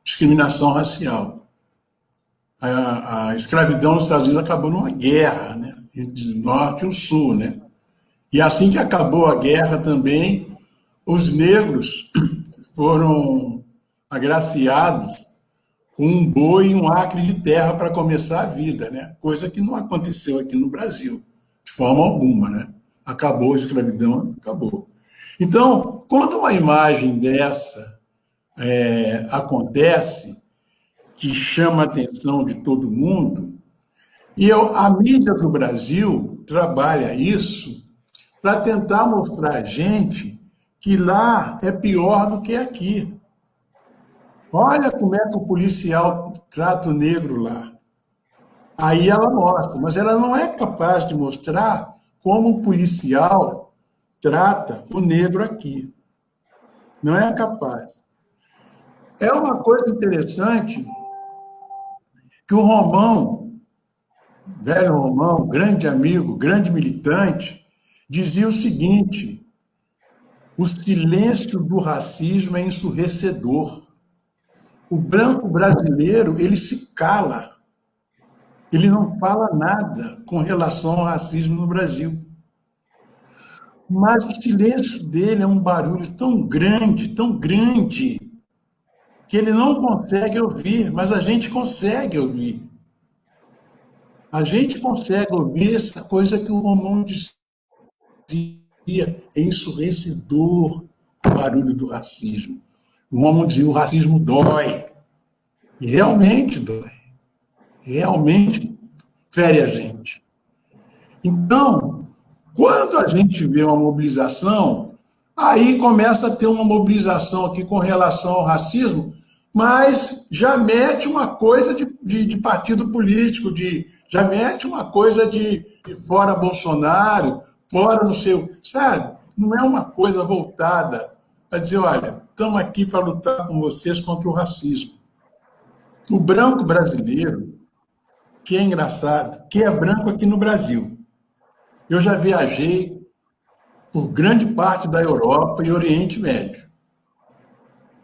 discriminação racial. A escravidão nos Estados Unidos acabou numa guerra, né, entre o norte e o sul, né? E assim que acabou a guerra também, os negros foram agraciados com um boi e um acre de terra para começar a vida, né? Coisa que não aconteceu aqui no Brasil, de forma alguma, né? Acabou a escravidão, acabou. Então, quando uma imagem dessa acontece, que chama a atenção de todo mundo, e a mídia do Brasil trabalha isso para tentar mostrar a gente que lá é pior do que aqui. Olha como é que o policial trata o negro lá. Aí ela mostra, mas ela não é capaz de mostrar como o policial trata o negro aqui. Não é capaz. É uma coisa interessante que o Romão, velho Romão, grande amigo, grande militante, dizia o seguinte: o silêncio do racismo é ensurdecedor. O branco brasileiro, ele se cala. Ele não fala nada com relação ao racismo no Brasil. Mas o silêncio dele é um barulho tão grande, que ele não consegue ouvir, mas a gente consegue ouvir. A gente consegue ouvir essa coisa que o Romão dizia, é ensurdecedor o barulho do racismo. O Romão dizia, o racismo dói. E realmente dói. Realmente fere a gente. Então, quando a gente vê uma mobilização, aí começa a ter uma mobilização aqui com relação ao racismo, mas já mete uma coisa de partido político, já mete uma coisa de fora Bolsonaro, fora não sei, sabe? Não é uma coisa voltada a dizer, olha, estamos aqui para lutar com vocês contra o racismo. O branco brasileiro, que é engraçado, que é branco aqui no Brasil. Eu já viajei por grande parte da Europa e Oriente Médio.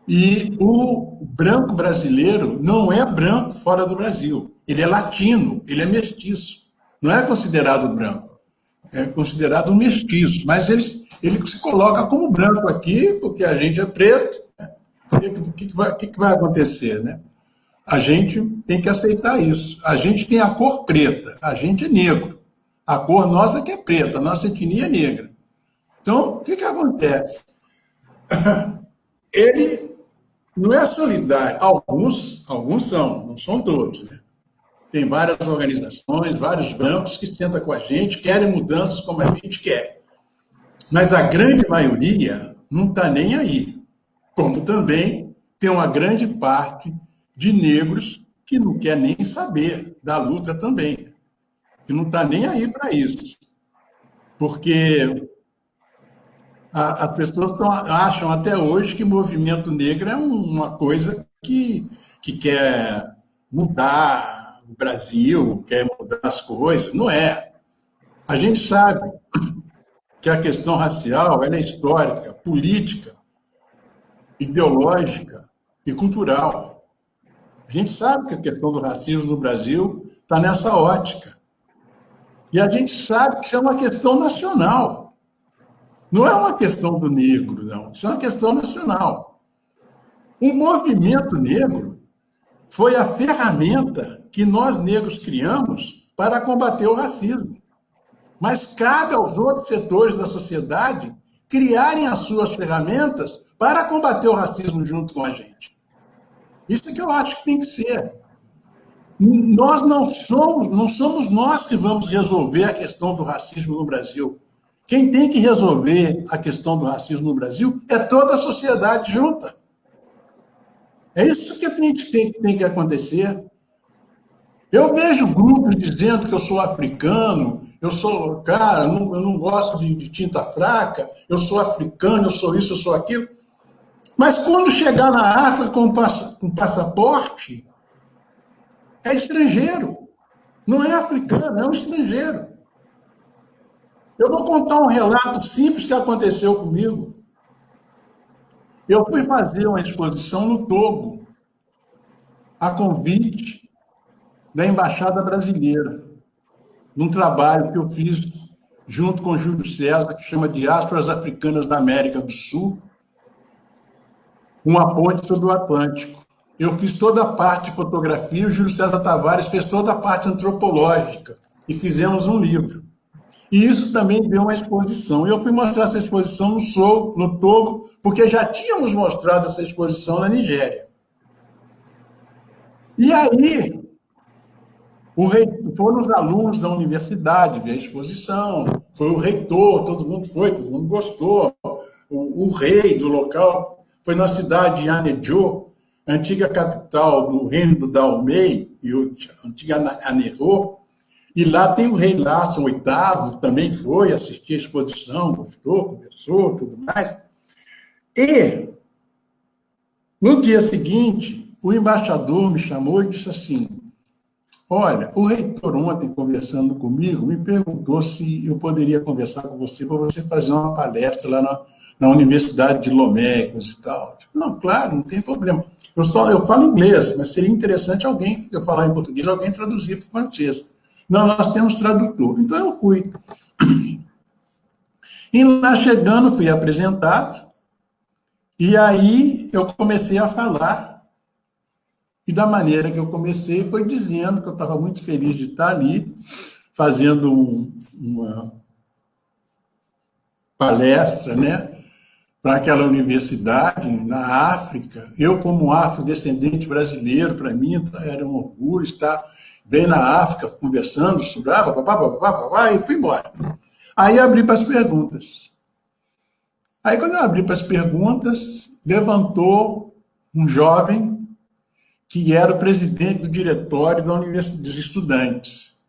E o branco brasileiro não é branco fora do Brasil. Ele é latino, ele é mestiço. Não é considerado branco, é considerado um mestiço. Mas ele se coloca como branco aqui, porque a gente é preto. O que vai acontecer, né? A gente tem que aceitar isso. A gente tem a cor preta, a gente é negro. A cor nossa que é preta, a nossa etnia é negra. Então, o que acontece? Ele não é solidário. Alguns são, não são todos, né? Tem várias organizações, vários brancos que sentam com a gente, querem mudanças como a gente quer. Mas a grande maioria não está nem aí. Como também tem uma grande parte de negros que não quer nem saber da luta também, que não está nem aí para isso. Porque as pessoas acham até hoje que o movimento negro é uma coisa que quer mudar o Brasil, quer mudar as coisas. Não é. A gente sabe que a questão racial ela é histórica, política, ideológica e cultural. A gente sabe que a questão do racismo no Brasil está nessa ótica. E a gente sabe que isso é uma questão nacional. Não é uma questão do negro, não. Isso é uma questão nacional. O movimento negro foi a ferramenta que nós negros criamos para combater o racismo. Mas cabe aos outros setores da sociedade criarem as suas ferramentas para combater o racismo junto com a gente. Isso é que eu acho que tem que ser. Nós não somos nós que vamos resolver a questão do racismo no Brasil. Quem tem que resolver a questão do racismo no Brasil é toda a sociedade junta. É isso que tem que acontecer. Eu vejo grupos dizendo que eu sou africano, eu sou, cara, eu não gosto de tinta fraca, eu sou africano, eu sou isso, eu sou aquilo. Mas quando chegar na África com passaporte, é estrangeiro. Não é africano, é um estrangeiro. Eu vou contar um relato simples que aconteceu comigo. Eu fui fazer uma exposição no Togo, a convite da Embaixada Brasileira, num trabalho que eu fiz junto com o Júlio César, que chama Diásporas Africanas da América do Sul, uma ponte sobre o Atlântico. Eu fiz toda a parte de fotografia, o Júlio César Tavares fez toda a parte antropológica, e fizemos um livro. E isso também deu uma exposição. Eu fui mostrar essa exposição no Togo, porque já tínhamos mostrado essa exposição na Nigéria. E aí, foram os alunos da universidade ver a exposição, foi o reitor, todo mundo gostou. O rei do local foi na cidade de Anedjo, antiga capital do reino do Dahomey, e a antiga Anerô, e lá tem o rei lá, São Oitavo, também foi assistir a exposição, gostou, conversou, tudo mais. E, no dia seguinte, o embaixador me chamou e disse assim, olha, o reitor ontem, conversando comigo, me perguntou se eu poderia conversar com você para você fazer uma palestra lá na Universidade de Lomé, coisa e tal. Não, claro, não tem problema. Eu falo inglês, mas seria interessante alguém, eu falar em português, alguém traduzir para o francês. Não, nós temos tradutor. Então eu fui. E lá chegando, fui apresentado, e aí eu comecei a falar. E da maneira que eu comecei foi dizendo que eu estava muito feliz de estar ali, fazendo uma palestra, né, para aquela universidade na África. Eu, como afrodescendente brasileiro, para mim era um orgulho estar bem na África, conversando, estudava, e fui embora. Aí abri para as perguntas. Aí, quando eu abri para as perguntas, levantou um jovem que era o presidente do diretório da Universidade dos Estudantes,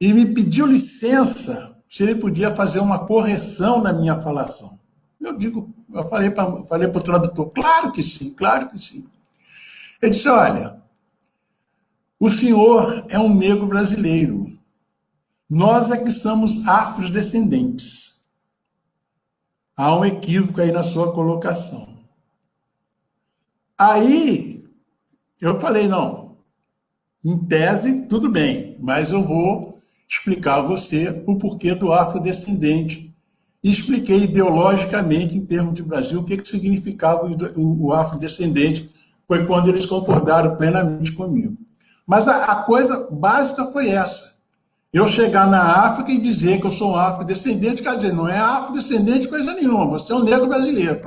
e me pediu licença se ele podia fazer uma correção na minha falação. Eu falei para o tradutor, claro que sim, claro que sim. Ele disse, olha, o senhor é um negro brasileiro, nós é que somos afrodescendentes. Há um equívoco aí na sua colocação. Aí, eu falei, não, em tese, tudo bem, mas eu vou explicar a você o porquê do afrodescendente. E expliquei ideologicamente, em termos de Brasil, o que significava o afrodescendente. Foi quando eles concordaram plenamente comigo. Mas a coisa básica foi essa. Eu chegar na África e dizer que eu sou um afrodescendente, quer dizer, não é afrodescendente coisa nenhuma, você é um negro brasileiro.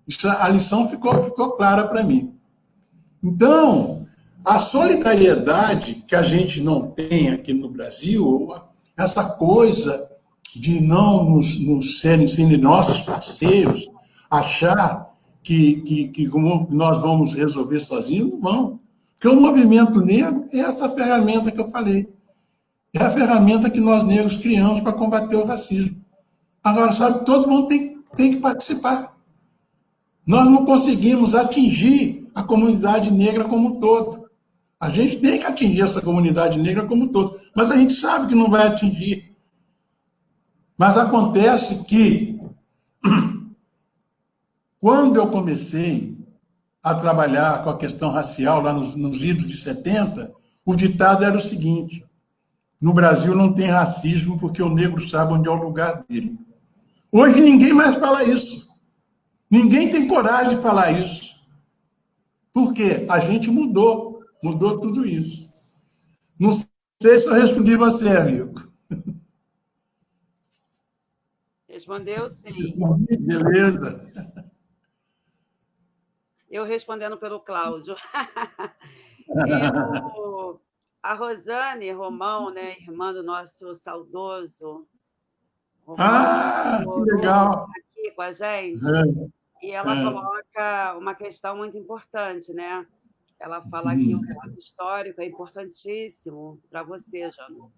Isso, a lição ficou clara para mim. Então, a solidariedade que a gente não tem aqui no Brasil, essa coisa de não nos serem nossos parceiros, achar que nós vamos resolver sozinhos, não vão. Porque o movimento negro é essa ferramenta que eu falei. É a ferramenta que nós negros criamos para combater o racismo. Agora, sabe, todo mundo tem que participar. Nós não conseguimos atingir a comunidade negra como um todo. A gente tem que atingir essa comunidade negra como um todo, mas a gente sabe que não vai atingir. Mas acontece que, quando eu comecei a trabalhar com a questão racial, lá nos idos de 70, o ditado era o seguinte, no Brasil não tem racismo porque o negro sabe onde é o lugar dele. Hoje ninguém mais fala isso. Ninguém tem coragem de falar isso. Por quê? A gente mudou tudo isso. Não sei se eu respondi você, amigo. Respondeu sim. Beleza. Eu respondendo pelo Cláudio. A Rosane Romão, né, irmã do nosso saudoso Romão, Que legal. aqui com a gente, e ela coloca uma questão muito importante, né? Ela fala que o relato histórico é importantíssimo para você, Jano.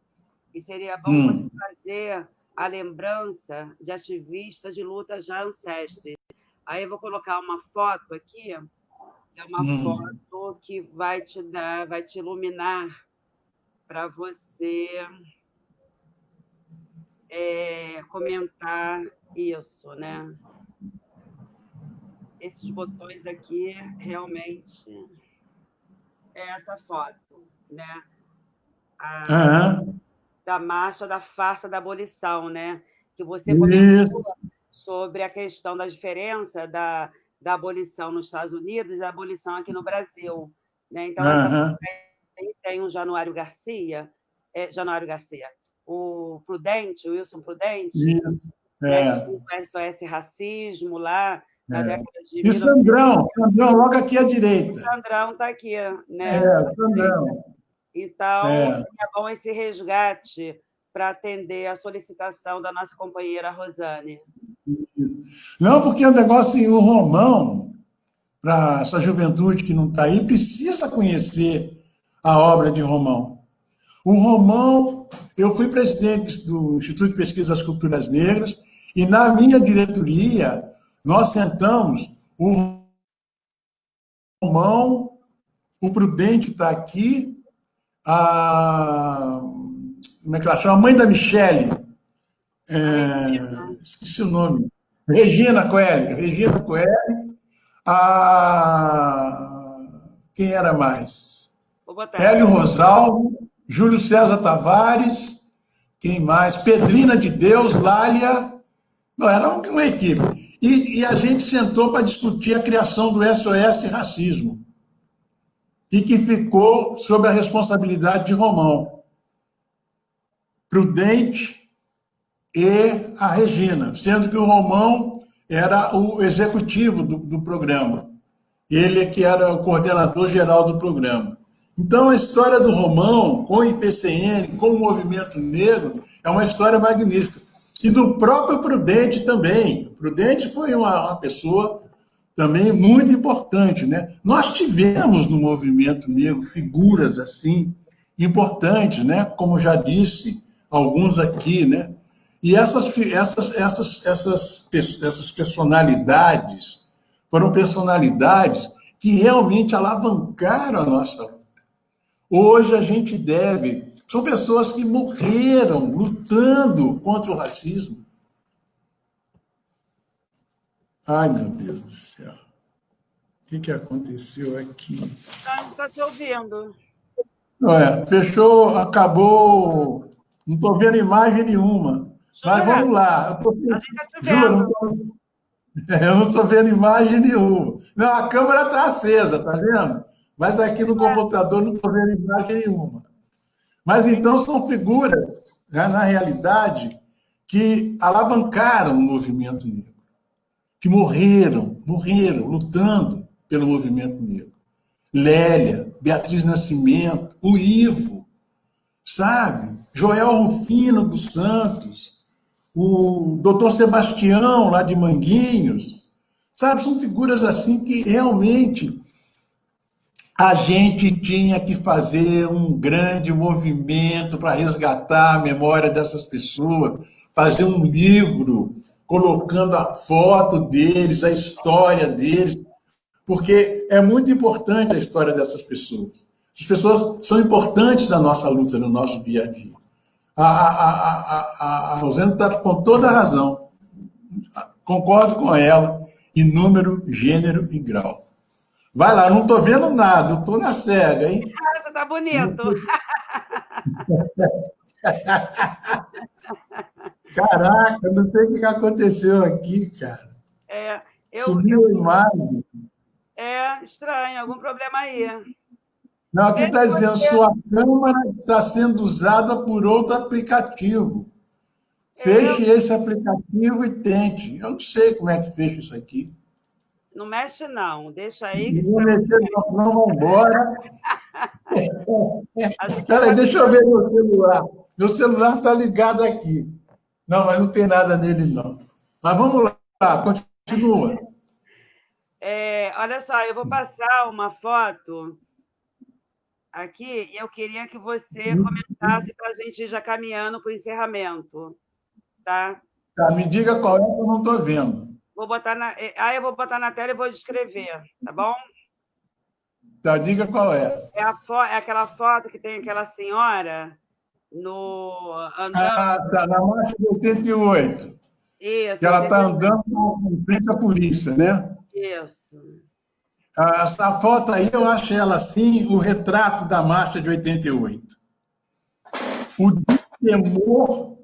E seria bom você fazer a lembrança de ativistas de luta já ancestres. Aí eu vou colocar uma foto aqui, que é uma foto que vai te iluminar para você comentar isso, né? Esses botões aqui, realmente, é essa foto, né? Da marcha da farsa da abolição, né? Que você comentou sobre a questão da diferença da abolição nos Estados Unidos e da abolição aqui no Brasil, né? Então, essa tem o Januário Garcia, o Prudente, o Wilson Prudente, né, o SOS Racismo lá, na década de E Sandrão, logo aqui à direita. Sandrão está aqui, né? Sandrão. Então, é bom esse resgate para atender a solicitação da nossa companheira Rosane. Não, porque o negócio, o Romão, para essa juventude que não está aí, precisa conhecer a obra de Romão. O Romão, eu fui presidente do Instituto de Pesquisa das Culturas Negras, e na minha diretoria, nós sentamos o Romão, o Prudente está aqui, como é que ela chama? A mãe da Michele, esqueci o nome, Regina Coelho, quem era mais? Hélio Rosalvo, Júlio César Tavares, quem mais? Pedrina de Deus, Lália, não, era uma equipe. E a gente sentou para discutir a criação do SOS Racismo, e que ficou sob a responsabilidade de Romão, Prudente e a Regina, sendo que o Romão era o executivo do programa. Ele é que era o coordenador geral do programa. Então, a história do Romão, com o IPCN, com o movimento negro, é uma história magnífica. E do próprio Prudente também. O Prudente foi uma pessoa também muito importante, né? Nós tivemos no movimento negro figuras assim importantes, né? Como já disse alguns aqui, né? E essas personalidades foram personalidades que realmente alavancaram a nossa luta. Hoje a gente são pessoas que morreram lutando contra o racismo. Ai, meu Deus do céu. O que aconteceu aqui? Está te ouvindo. Fechou, acabou. Não estou vendo imagem nenhuma. Mas vamos lá. A gente está te vendo. Eu não estou vendo imagem nenhuma. Não, a câmera está acesa, tá vendo? Mas aqui no computador não estou vendo imagem nenhuma. Mas então são figuras, né, na realidade, que alavancaram o movimento negro, que morreram lutando pelo movimento negro. Lélia, Beatriz Nascimento, o Ivo, sabe? Joel Rufino dos Santos, o doutor Sebastião, lá de Manguinhos, sabe? São figuras assim que realmente a gente tinha que fazer um grande movimento para resgatar a memória dessas pessoas, fazer um livro colocando a foto deles, a história deles, porque é muito importante a história dessas pessoas. As pessoas são importantes na nossa luta, no nosso dia a dia. A Rosane está com toda a razão. Concordo com ela em número, gênero e grau. Vai lá, não estou vendo nada, estou na cega, hein? Você está bonito. Caraca, não sei o que aconteceu aqui, cara. Subiu a imagem. Estranho, algum problema aí. Não, aqui está dizendo, sua câmera está sendo usada por outro aplicativo. Feche esse aplicativo e tente. Eu não sei como é que fecha isso aqui. Não mexe, não. Deixa aí. Que não mexer, não, vamos embora. Espera aí, deixa eu ver meu celular. Meu celular está ligado aqui. Não, mas não tem nada nele, não. Mas vamos lá, continua. Olha só, eu vou passar uma foto aqui e eu queria que você comentasse para a gente ir já caminhando para o encerramento. Tá? Tá, me diga qual é que eu não estou vendo. Eu vou botar na tela e vou descrever, tá bom? Tá, diga qual é. É aquela foto que tem aquela senhora andando. Tá, na marcha de 88. Isso. Que ela está andando em frente à polícia, né? Isso. Essa foto aí, eu acho ela assim, o retrato da marcha de 88. O temor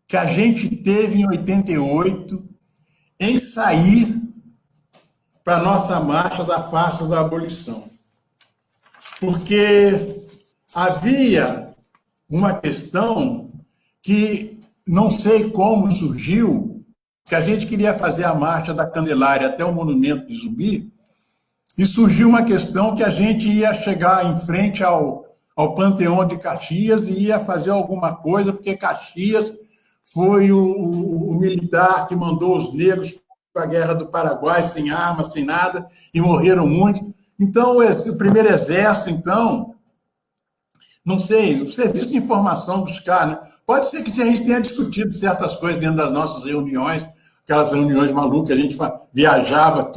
que a gente teve em 88 em sair para a nossa marcha da farsa da abolição. Porque havia uma questão que não sei como surgiu, que a gente queria fazer a marcha da Candelária até o Monumento de Zumbi, e surgiu uma questão que a gente ia chegar em frente ao Panteão de Caxias e ia fazer alguma coisa, porque Caxias foi o militar que mandou os negros para a Guerra do Paraguai sem armas, sem nada, e morreram muitos. Então, o primeiro exército, então, não sei, o serviço de informação dos caras, né? Pode ser que a gente tenha discutido certas coisas dentro das nossas reuniões, aquelas reuniões malucas, a gente viajava para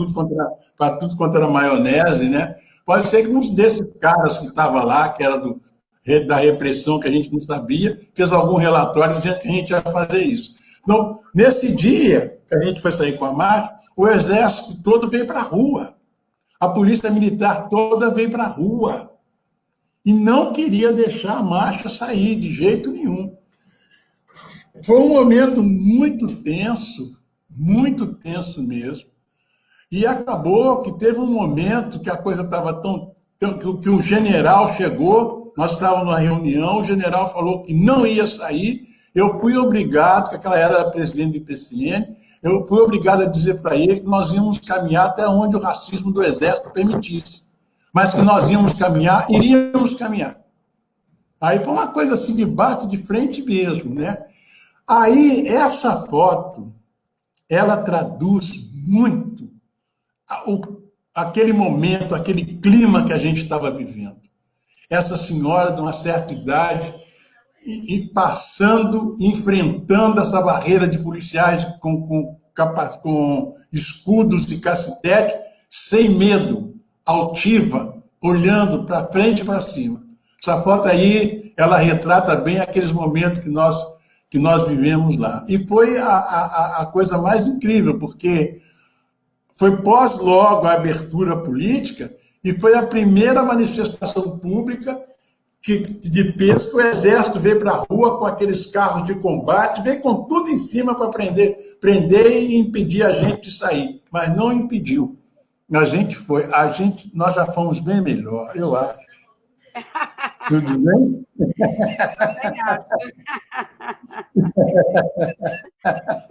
tudo quanto era maionese, né? Pode ser que um desses caras que estava lá, que era da repressão, que a gente não sabia, fez algum relatório dizendo que a gente ia fazer isso. Então, nesse dia que a gente foi sair com a marcha, o exército todo veio para a rua. A polícia militar toda veio para a rua. E não queria deixar a marcha sair de jeito nenhum. Foi um momento muito tenso mesmo. E acabou que teve um momento que a coisa estava que o general chegou, nós estávamos numa reunião, o general falou que não ia sair, eu fui obrigado, que aquela era presidente do IPCN, eu fui obrigado a dizer para ele que nós íamos caminhar até onde o racismo do Exército permitisse, mas que nós iríamos caminhar. Aí foi uma coisa assim, de bate de frente mesmo, né? Aí, essa foto, ela traduz muito aquele momento, aquele clima que a gente estava vivendo. Essa senhora de uma certa idade e passando, enfrentando essa barreira de policiais com escudos e cacetete, sem medo, altiva, olhando para frente e para cima. Essa foto aí, ela retrata bem aqueles momentos que nós vivemos lá. E foi a coisa mais incrível, porque foi logo a abertura política e foi a primeira manifestação pública de peso que o Exército veio para a rua com aqueles carros de combate, veio com tudo em cima para prender e impedir a gente de sair, mas não impediu. Nós já fomos bem melhor, eu acho. Tudo bem?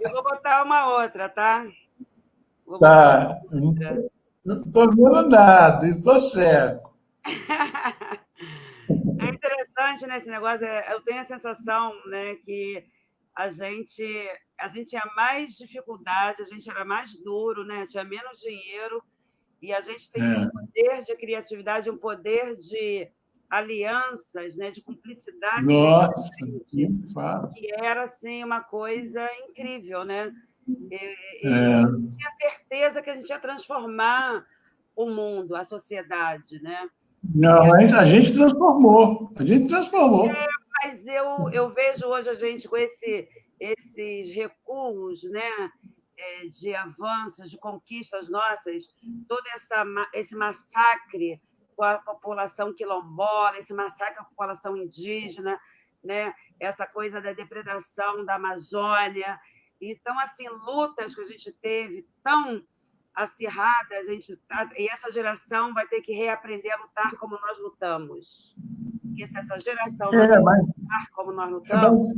Eu vou botar uma outra, tá? Tá. Não estou vendo nada, estou cego. É interessante nesse negócio, eu tenho a sensação, né, que a gente tinha mais dificuldade, a gente era mais duro, né, tinha menos dinheiro, e a gente tem um poder de criatividade, um poder de alianças, né, de cumplicidade. Nossa, que era assim, uma coisa incrível, né? Eu tinha certeza que a gente ia transformar o mundo, a sociedade, né? Não, a gente transformou. Mas eu vejo hoje a gente com esses recuos, né? De avanços, de conquistas nossas, todo esse massacre com a população quilombola, esse massacre com a população indígena, né? Essa coisa da depredação da Amazônia. Então, assim, lutas que a gente teve tão acirradas, e essa geração vai ter que reaprender a lutar como nós lutamos. Porque se essa geração não lutar como nós lutamos...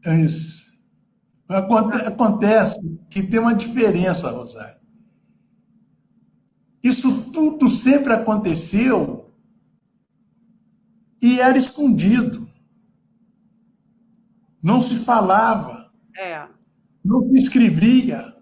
É isso. Acontece que tem uma diferença, Rosário. Isso tudo sempre aconteceu e era escondido. Não se falava. Não se escrevia.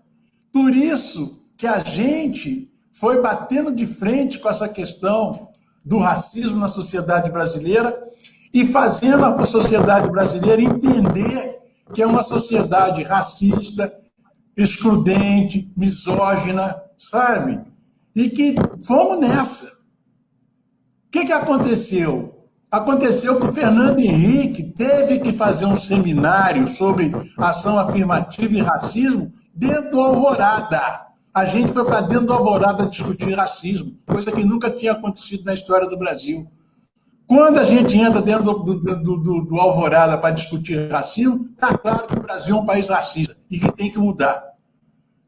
Por isso que a gente foi batendo de frente com essa questão do racismo na sociedade brasileira e fazendo a sociedade brasileira entender que é uma sociedade racista, excludente, misógina, sabe? E que fomos nessa. O que aconteceu? Aconteceu que o Fernando Henrique teve que fazer um seminário sobre ação afirmativa e racismo dentro do Alvorada. A gente foi para dentro do Alvorada discutir racismo, coisa que nunca tinha acontecido na história do Brasil. Quando a gente entra dentro do Alvorada para discutir racismo, está claro que o Brasil é um país racista e que tem que mudar.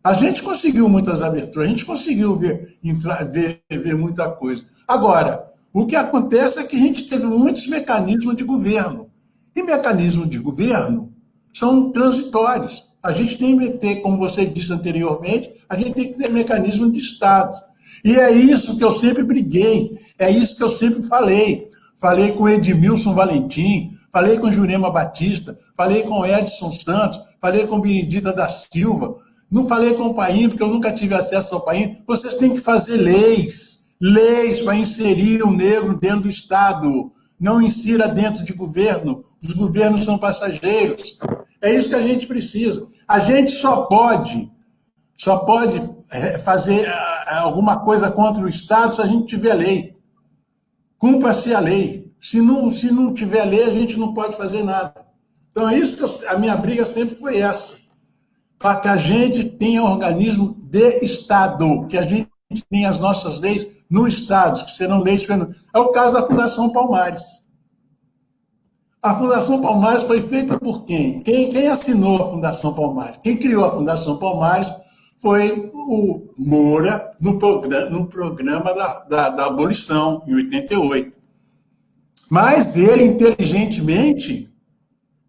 A gente conseguiu muitas aberturas, a gente conseguiu ver muita coisa. Agora, o que acontece é que a gente teve muitos mecanismos de governo. E mecanismos de governo são transitórios. A gente tem que ter, como você disse anteriormente, a gente tem que ter mecanismo de Estado. E é isso que eu sempre briguei, é isso que eu sempre falei. Falei com Edmilson Valentim, falei com Jurema Batista, falei com Edson Santos, falei com Benedita da Silva, não falei com o Paim, porque eu nunca tive acesso ao Paim. Vocês têm que fazer leis para inserir o negro dentro do Estado. Não insira dentro de governo, os governos são passageiros. É isso que a gente precisa. A gente só pode fazer alguma coisa contra o Estado se a gente tiver lei. Cumpra-se a lei. Se não tiver lei, a gente não pode fazer nada. Então, é isso que a minha briga sempre foi essa. Para que a gente tenha um organismo de Estado, que a gente tenha as nossas leis no Estado, que serão leis... É o caso da Fundação Palmares. A Fundação Palmares foi feita por quem? Quem assinou a Fundação Palmares? Quem criou a Fundação Palmares foi o Moura, no programa da abolição, em 88. Mas ele, inteligentemente,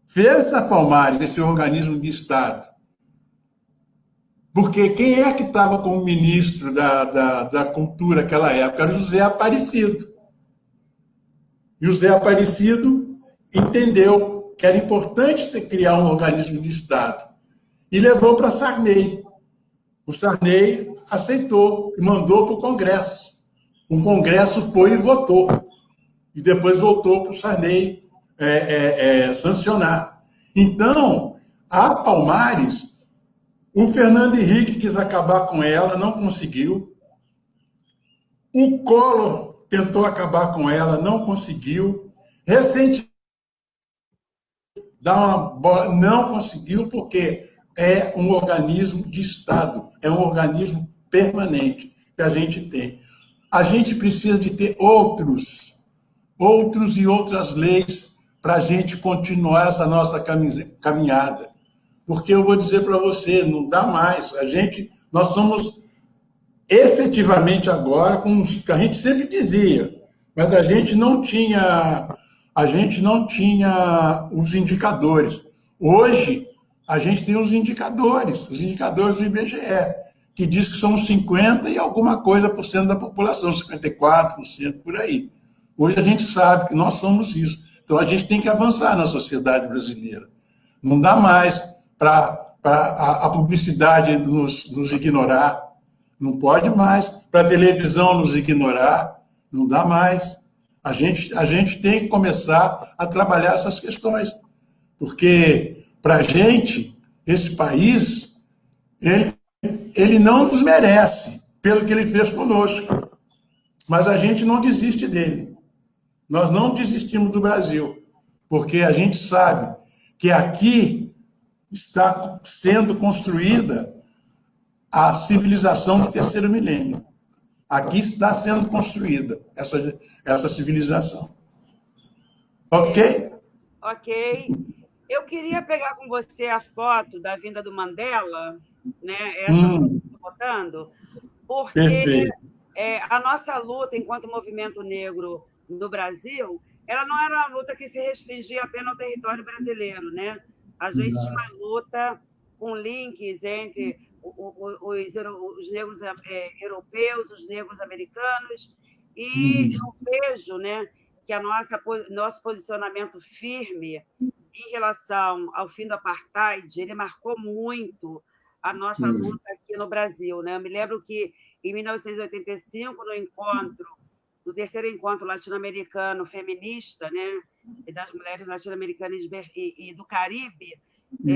fez a Palmares, esse organismo de Estado. Porque quem é que estava como ministro da Cultura naquela época? Era o José Aparecido. E o José Aparecido entendeu que era importante criar um organismo de Estado. E levou para Sarney. O Sarney aceitou e mandou para o Congresso. O Congresso foi e votou. E depois voltou para o Sarney sancionar. Então, a Palmares, o Fernando Henrique quis acabar com ela, não conseguiu. O Collor tentou acabar com ela, não conseguiu. Recentemente, não conseguiu, porque é um organismo de Estado, é um organismo permanente que a gente tem. A gente precisa de ter outros e outras leis para a gente continuar essa nossa caminhada. Porque eu vou dizer para você, não dá mais. Nós somos efetivamente agora, como a gente sempre dizia, mas a gente não tinha os indicadores. Hoje, a gente tem os indicadores do IBGE, que diz que são 50 e alguma coisa por cento da população, 54% por aí. Hoje a gente sabe que nós somos isso. Então a gente tem que avançar na sociedade brasileira. Não dá mais para a publicidade nos ignorar, não pode mais para a televisão nos ignorar, não dá mais. A gente tem que começar a trabalhar essas questões, porque, para a gente, esse país, ele não nos merece pelo que ele fez conosco, mas a gente não desiste dele. Nós não desistimos do Brasil, porque a gente sabe que aqui está sendo construída a civilização do terceiro milênio. Aqui está sendo construída essa civilização. Ok? Ok. Eu queria pegar com você a foto da vinda do Mandela, né? Essa que eu estou botando, porque a nossa luta enquanto movimento negro no Brasil, ela não era uma luta que se restringia apenas ao território brasileiro, né? A gente tinha uma luta com links entre os negros europeus, os negros americanos, e eu vejo, né, que nosso posicionamento firme em relação ao fim do apartheid, ele marcou muito a nossa luta aqui no Brasil, né? Eu me lembro que, em 1985, no terceiro encontro latino-americano feminista, né, das mulheres latino-americanas e do Caribe, eu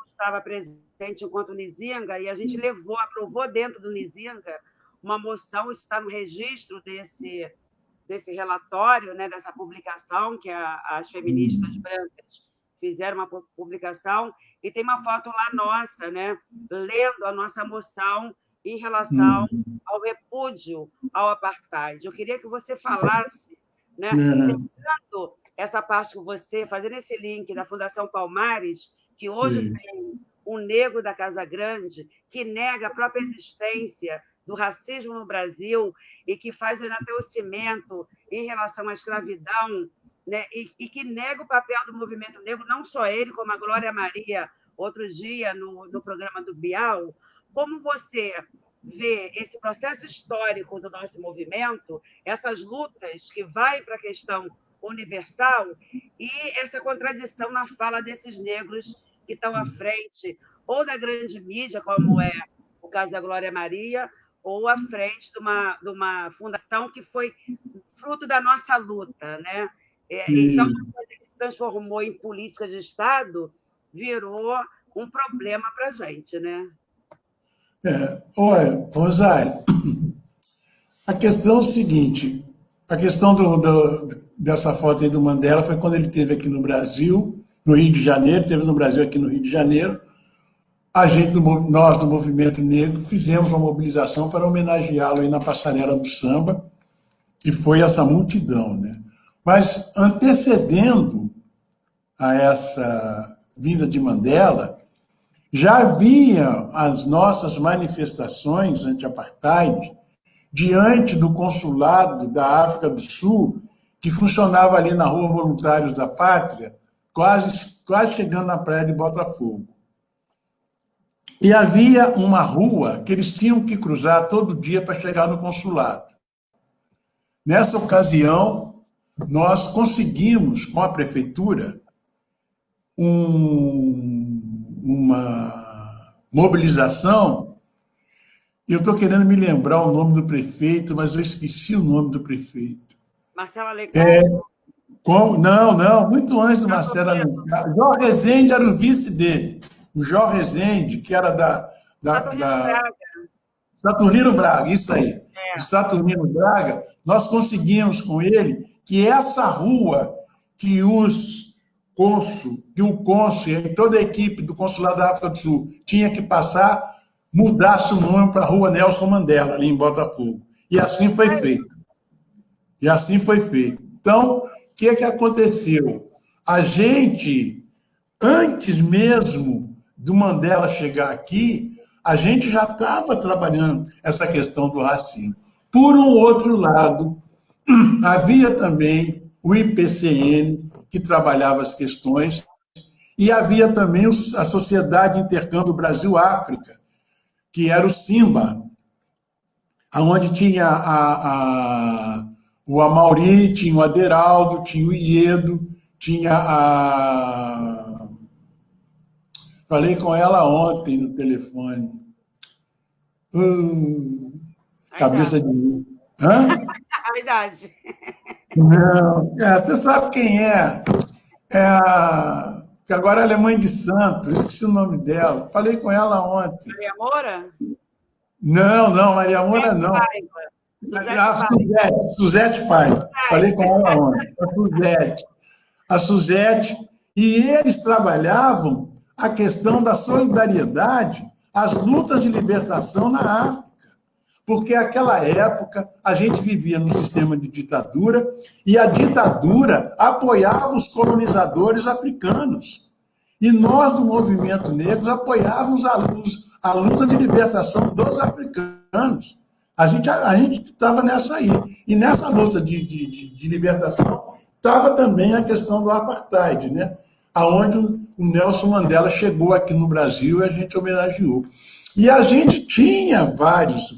estava presente enquanto Nizinga, e a gente aprovou dentro do Nizinga uma moção, está no registro desse relatório, né, dessa publicação, que as feministas brancas fizeram uma publicação, e tem uma foto lá nossa, né, lendo a nossa moção em relação ao repúdio ao apartheid. Eu queria que você falasse, né, pegando essa parte que você, fazendo esse link da Fundação Palmares, que hoje tem um negro da Casa Grande que nega a própria existência do racismo no Brasil e que faz o enaltecimento em relação à escravidão, né? E que nega o papel do movimento negro, não só ele, como a Glória Maria, outro dia no programa do Bial, como você vê esse processo histórico do nosso movimento, essas lutas que vai para a questão universal e essa contradição na fala desses negros que estão à frente, ou da grande mídia, como é o caso da Glória Maria, ou à frente de uma fundação que foi fruto da nossa luta, né? Então, uma coisa que se transformou em política de Estado virou um problema para a gente, né? Olha, Rosário, a questão é o seguinte, a questão dessa foto aí do Mandela foi quando ele esteve aqui no Brasil, no Rio de Janeiro, esteve no Brasil aqui no Rio de Janeiro, nós do Movimento Negro fizemos uma mobilização para homenageá-lo aí na passarela do samba, e foi essa multidão, né? Mas antecedendo a essa vinda de Mandela, já havia as nossas manifestações anti-apartheid diante do consulado da África do Sul, que funcionava ali na Rua Voluntários da Pátria, quase chegando na praia de Botafogo. E havia uma rua que eles tinham que cruzar todo dia para chegar no consulado. Nessa ocasião, nós conseguimos, com a prefeitura, uma mobilização. Eu estou querendo me lembrar o nome do prefeito, mas eu esqueci o nome do prefeito. Marcelo Alencar? Não, muito antes do Marcelo Alencar. Jorge Rezende era o vice dele. O Jorge Rezende, que era Saturnino Braga, isso aí. O Saturnino Braga, nós conseguimos com ele que essa rua que o cônsul e toda a equipe do Consulado da África do Sul tinha que passar, mudasse o nome para a Rua Nelson Mandela, ali em Botafogo. E assim foi feito. Então, o que aconteceu? A gente, antes mesmo do Mandela chegar aqui, a gente já estava trabalhando essa questão do racismo. Por um outro lado, havia também o IPCN, que trabalhava as questões, e havia também a Sociedade de Intercâmbio Brasil-África, que era o SIMBA, onde tinha o Amauri, tinha o Aderaldo, tinha o Iedo, tinha a... Falei com ela ontem no telefone. Cabeça de... Hã? A idade. Não, você sabe quem é. Que agora ela é mãe de santo, esqueci o nome dela. Falei com ela ontem. Maria Moura? Não, Maria Moura não. Suzete Paiva. Falei com ela ontem. A Suzete. E eles trabalhavam a questão da solidariedade, as lutas de libertação na África. Porque naquela época a gente vivia num sistema de ditadura e a ditadura apoiava os colonizadores africanos. E nós, do movimento negro, apoiávamos a luta de libertação dos africanos. A gente estava nessa aí. E nessa luta de libertação estava também a questão do apartheid, né? Aonde o Nelson Mandela chegou aqui no Brasil e a gente homenageou. E a gente tinha várias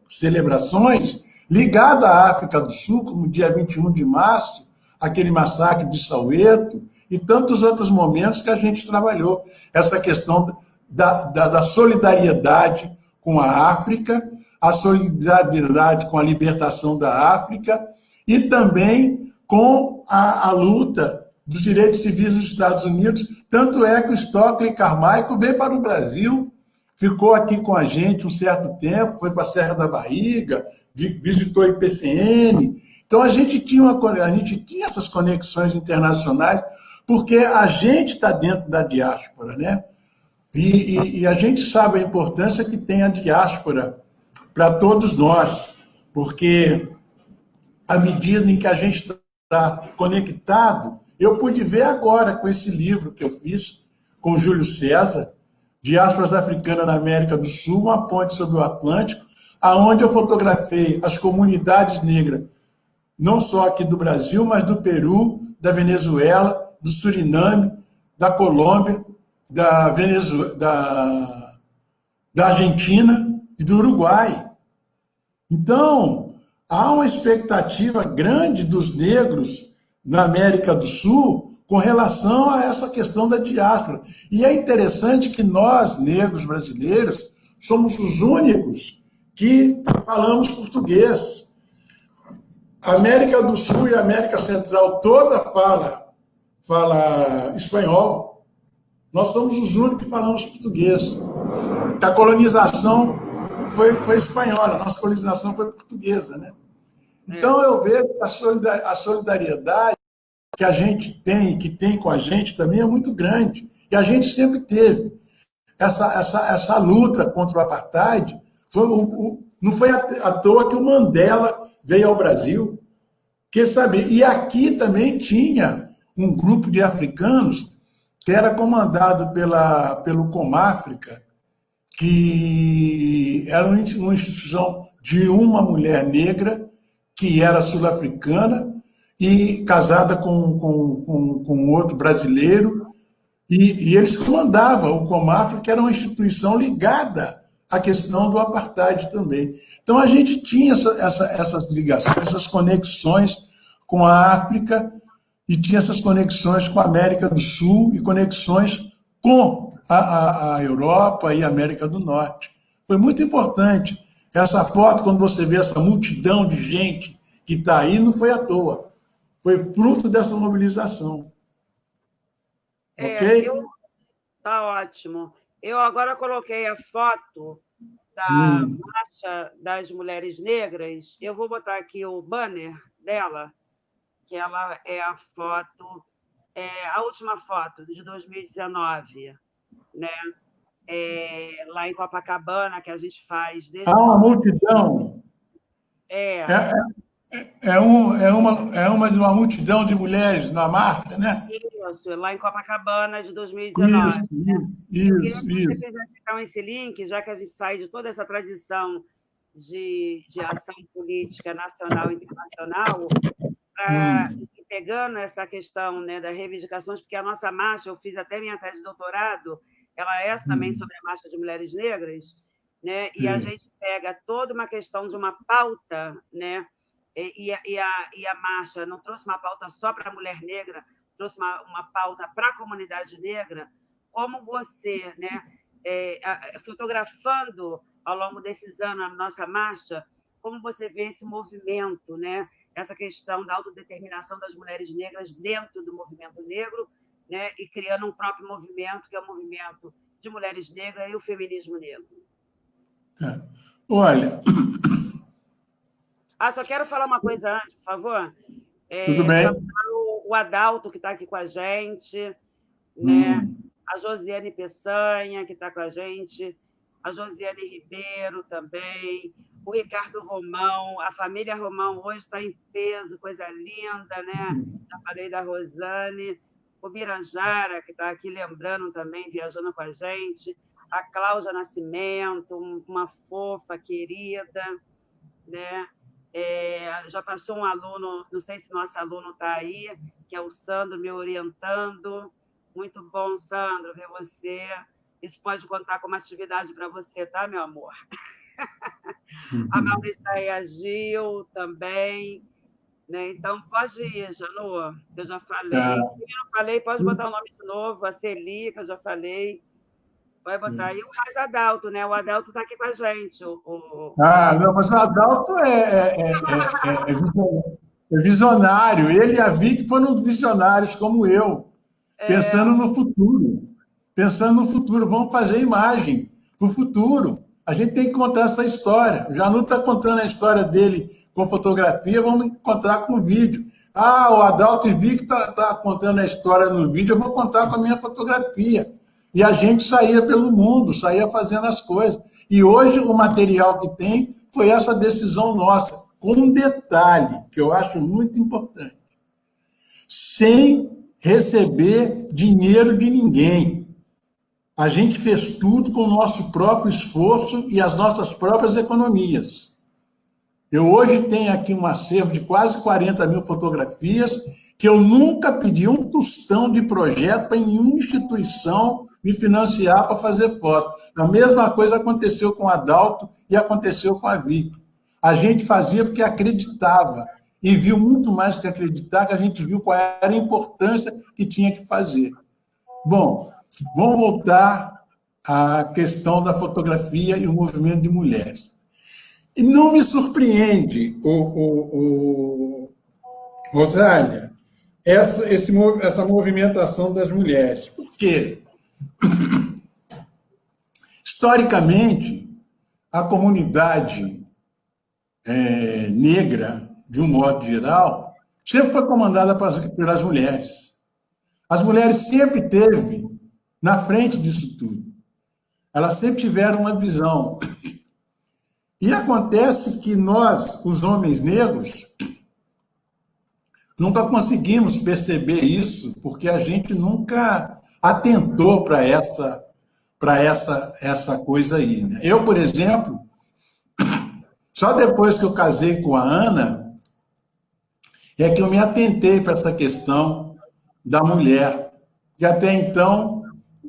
celebrações ligadas à África do Sul, como o dia 21 de março, aquele massacre de Soweto, e tantos outros momentos que a gente trabalhou. Essa questão da solidariedade com a África, a solidariedade com a libertação da África, e também com a luta dos direitos civis dos Estados Unidos. Tanto é que o Stockley Carmichael veio para o Brasil, ficou aqui com a gente um certo tempo, foi para a Serra da Barriga, visitou o IPCN. Então, a gente tinha essas conexões internacionais, porque a gente está dentro da diáspora, né? E a gente sabe a importância que tem a diáspora para todos nós, porque à medida em que a gente está conectado, eu pude ver agora com esse livro que eu fiz com o Júlio César, Diásporas Africanas na América do Sul, uma ponte sobre o Atlântico, aonde eu fotografei as comunidades negras, não só aqui do Brasil, mas do Peru, da Venezuela, do Suriname, da Colômbia, da Venezuela, da Argentina e do Uruguai. Então, há uma expectativa grande dos negros na América do Sul com relação a essa questão da diáspora. E é interessante que nós, negros brasileiros, somos os únicos que falamos português. A América do Sul e a América Central toda fala espanhol. Nós somos os únicos que falamos português. A colonização foi espanhola, a nossa colonização foi portuguesa, né? Então, eu vejo que a solidariedade que a gente tem, que tem com a gente também é muito grande. E a gente sempre teve. Essa luta contra o apartheid, não foi à toa que o Mandela veio ao Brasil. Quer saber? E aqui também tinha um grupo de africanos que era comandado pelo Comáfrica, que era uma instituição de uma mulher negra que era sul-africana e casada com outro brasileiro, e eles comandavam o Comáfrica, que era uma instituição ligada à questão do apartheid também. Então, a gente tinha essas ligações, essas conexões com a África, e tinha essas conexões com a América do Sul e conexões com a Europa e a América do Norte. Foi muito importante. Essa foto, quando você vê essa multidão de gente que está aí, não foi à toa. Foi fruto dessa mobilização. Ok? Tá ótimo. Eu agora coloquei a foto da Marcha das Mulheres Negras. Eu vou botar aqui o banner dela, que ela é a foto, a última foto de 2019, né? Lá em Copacabana, que a gente faz. Há uma multidão. É uma multidão de mulheres na marcha, né? Isso, lá em Copacabana, de 2019. Isso. Eu queria que você fizesse então esse link, já que a gente sai de toda essa tradição de ação política nacional e internacional, para ir pegando essa questão, né, das reivindicações, porque a nossa marcha, eu fiz até minha tese de doutorado, ela é também sobre a Marcha de Mulheres Negras, né? E a gente pega toda uma questão de uma pauta, né? E a marcha não trouxe uma pauta só para a mulher negra, trouxe uma pauta para a comunidade negra. Como você, né, fotografando ao longo desses anos a nossa marcha, como você vê esse movimento, né, essa questão da autodeterminação das mulheres negras dentro do movimento negro, né, e criando um próprio movimento, que é o movimento de mulheres negras e o feminismo negro. Olha... só quero falar uma coisa antes, por favor. Tudo bem. O Adalto, que está aqui com a gente, né? A Josiane Peçanha, que está com a gente, a Josiane Ribeiro também, o Ricardo Romão, a família Romão hoje está em peso, coisa linda, né? Já falei da Rosane, o Birajara, que está aqui lembrando também, viajando com a gente, a Cláudia Nascimento, uma fofa, querida, né? Já passou um aluno, não sei se nosso aluno está aí, que é o Sandro, me orientando. Muito bom, Sandro, ver você. Isso pode contar como atividade para você, tá, meu amor? A Mauricéia Gil também. Né? Então, pode ir, Janu, eu já falei. Eu não falei, pode botar o nome de novo, a Celi, que eu já falei. Vai botar aí o Raiz Adalto, né? O Adalto está aqui com a gente. Não, mas o Adalto é visionário. Ele e a Vicky foram visionários como eu, pensando no futuro. Pensando no futuro. Vamos fazer imagem para o futuro. A gente tem que contar essa história. O Janu está contando a história dele com fotografia, vamos encontrar com vídeo. O Adalto e Vicky tá contando a história no vídeo, eu vou contar com a minha fotografia. E a gente saía pelo mundo, saía fazendo as coisas. E hoje o material que tem foi essa decisão nossa, com um detalhe que eu acho muito importante. Sem receber dinheiro de ninguém. A gente fez tudo com o nosso próprio esforço e as nossas próprias economias. Eu hoje tenho aqui um acervo de quase 40 mil fotografias que eu nunca pedi um tostão de projeto para nenhuma instituição me financiar para fazer foto. A mesma coisa aconteceu com a Adalto e aconteceu com a Vicky. A gente fazia porque acreditava e viu muito mais que acreditar, que a gente viu qual era a importância que tinha que fazer. Bom, vamos voltar à questão da fotografia e o movimento de mulheres. E não me surpreende, Rosália, essa movimentação das mulheres. Por quê? Historicamente, a comunidade negra, de um modo geral, sempre foi comandada pelas mulheres. As mulheres sempre esteve na frente disso tudo. Elas sempre tiveram uma visão. E acontece que nós, os homens negros, nunca conseguimos perceber isso, porque a gente nunca atentou para essa coisa aí, né? Eu, por exemplo, só depois que eu casei com a Ana, é que eu me atentei para essa questão da mulher, que até então,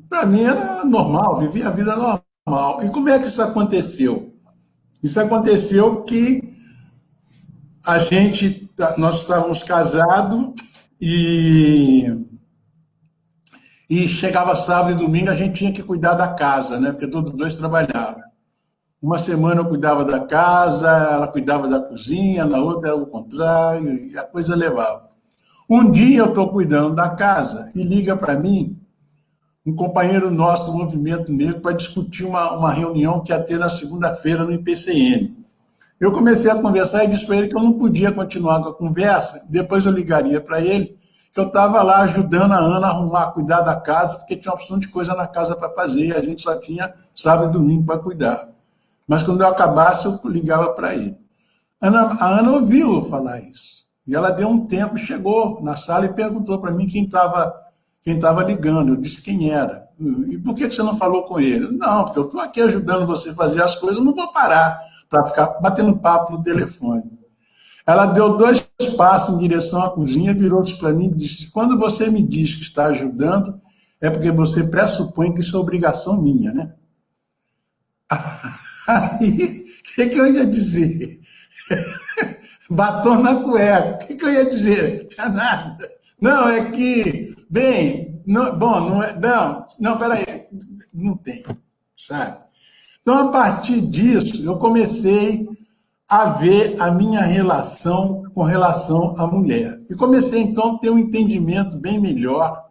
para mim, era normal, vivia a vida normal. E como é que isso aconteceu? Isso aconteceu que nós estávamos casados e chegava sábado e domingo, a gente tinha que cuidar da casa, né? Porque todos dois trabalhavam. Uma semana eu cuidava da casa, ela cuidava da cozinha, na outra era o contrário, e a coisa levava. Um dia eu estou cuidando da casa e liga para mim um companheiro nosso do Movimento Negro para discutir uma reunião que ia ter na segunda-feira no IPCN. Eu comecei a conversar e disse para ele que eu não podia continuar com a conversa, depois eu ligaria para ele, que eu estava lá ajudando a Ana a arrumar, cuidar da casa, porque tinha uma opção de coisa na casa para fazer, e a gente só tinha sábado e domingo para cuidar. Mas quando eu acabasse, eu ligava para ele. A Ana ouviu eu falar isso. E ela deu um tempo, chegou na sala e perguntou para mim quem estava ligando. Eu disse quem era. E por que você não falou com ele? Não, porque eu estou aqui ajudando você a fazer as coisas, eu não vou parar para ficar batendo papo no telefone. Ela deu 2 passos em direção à cozinha, virou-se para mim e disse, quando você me diz que está ajudando, é porque você pressupõe que isso é obrigação minha, né? Aí, o que eu ia dizer? Batom na cueca. O que eu ia dizer? Nada. Não, é que, bem, não, peraí, não tem, sabe? Então, a partir disso, eu comecei a ver a minha relação com relação à mulher. E comecei, então, a ter um entendimento bem melhor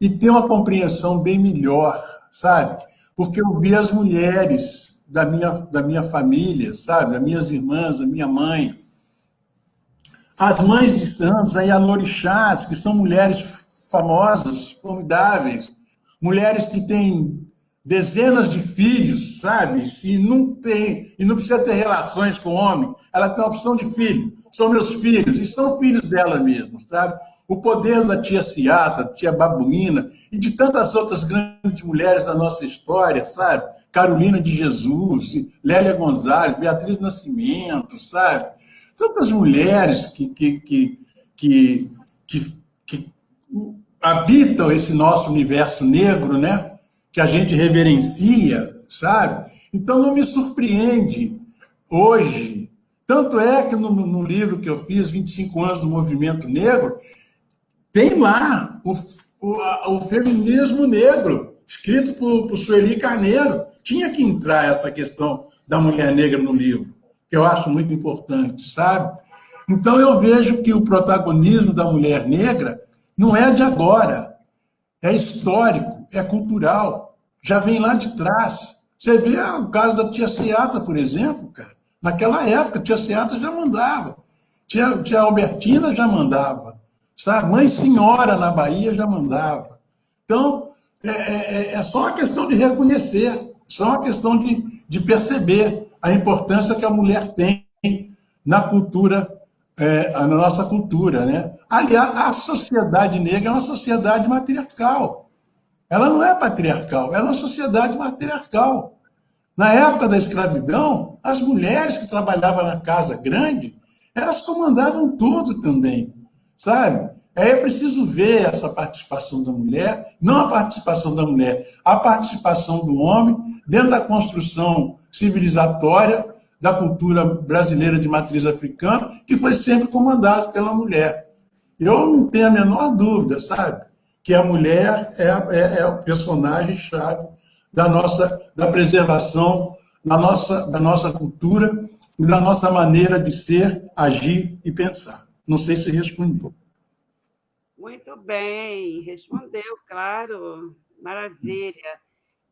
e ter uma compreensão bem melhor, sabe? Porque eu vi as mulheres da minha família, sabe? Das minhas irmãs, da minha mãe. As mães de santos, aí, alorixás, que são mulheres famosas, formidáveis, mulheres que têm dezenas de filhos, sabe? E não precisa ter relações com o homem, ela tem a opção de filho. São meus filhos, e são filhos dela mesmo, sabe? O poder da tia Ciata, tia Babuína, e de tantas outras grandes mulheres da nossa história, sabe? Carolina de Jesus, Lélia Gonzalez, Beatriz Nascimento, sabe? Tantas mulheres que habitam esse nosso universo negro, né? Que a gente reverencia, sabe? Então não me surpreende hoje. Tanto é que no livro que eu fiz, 25 anos do movimento negro, tem lá o feminismo negro, escrito por Sueli Carneiro. Tinha que entrar essa questão da mulher negra no livro, que eu acho muito importante, sabe? Então eu vejo que o protagonismo da mulher negra não é de agora, é histórico, é cultural, já vem lá de trás. Você vê o caso da tia Ciata, por exemplo, cara. Naquela época, a tia Ciata já mandava, tia Albertina já mandava, sabe? Mãe Senhora na Bahia já mandava. Então, é só uma questão de reconhecer, só uma questão de perceber a importância que a mulher tem na cultura, na nossa cultura, né? Aliás, a sociedade negra é uma sociedade matriarcal. Ela não é patriarcal, ela é uma sociedade matriarcal. Na época da escravidão, as mulheres que trabalhavam na casa grande, elas comandavam tudo também, sabe? Aí é preciso ver essa participação da mulher, não a participação da mulher, a participação do homem dentro da construção civilizatória da cultura brasileira de matriz africana, que foi sempre comandada pela mulher. Eu não tenho a menor dúvida, sabe? Que a mulher é o personagem-chave da preservação da nossa cultura e da nossa maneira de ser, agir e pensar. Não sei se respondeu. Muito bem, respondeu, claro. Maravilha.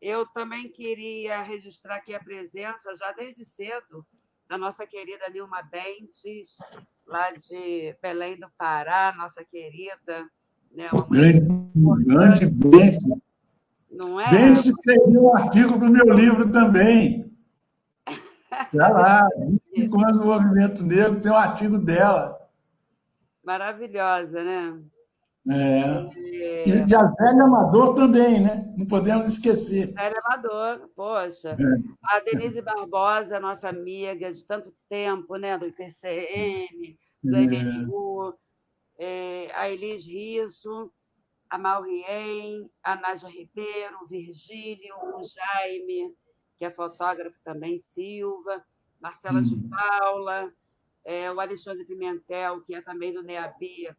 Eu também queria registrar aqui a presença, já desde cedo, da nossa querida Nilma Bentes, lá de Belém do Pará, nossa querida, né? Uma Grande Bentes. Não é? Bentes escreveu um artigo para o meu livro também. Está lá, 25 anos do movimento negro, tem um artigo dela. Maravilhosa, né? E a Zélia Amador também, né? Não podemos esquecer. Zélia Amador, poxa. A Denise Barbosa, nossa amiga de tanto tempo, né? Do IPCM, do MMU, a Elis Risso, a Maurien, a Nádia Ribeiro, o Virgílio, o Jaime, que é fotógrafo também, Silva, Marcela de Paula, o Alexandre Pimentel, que é também do NEABI,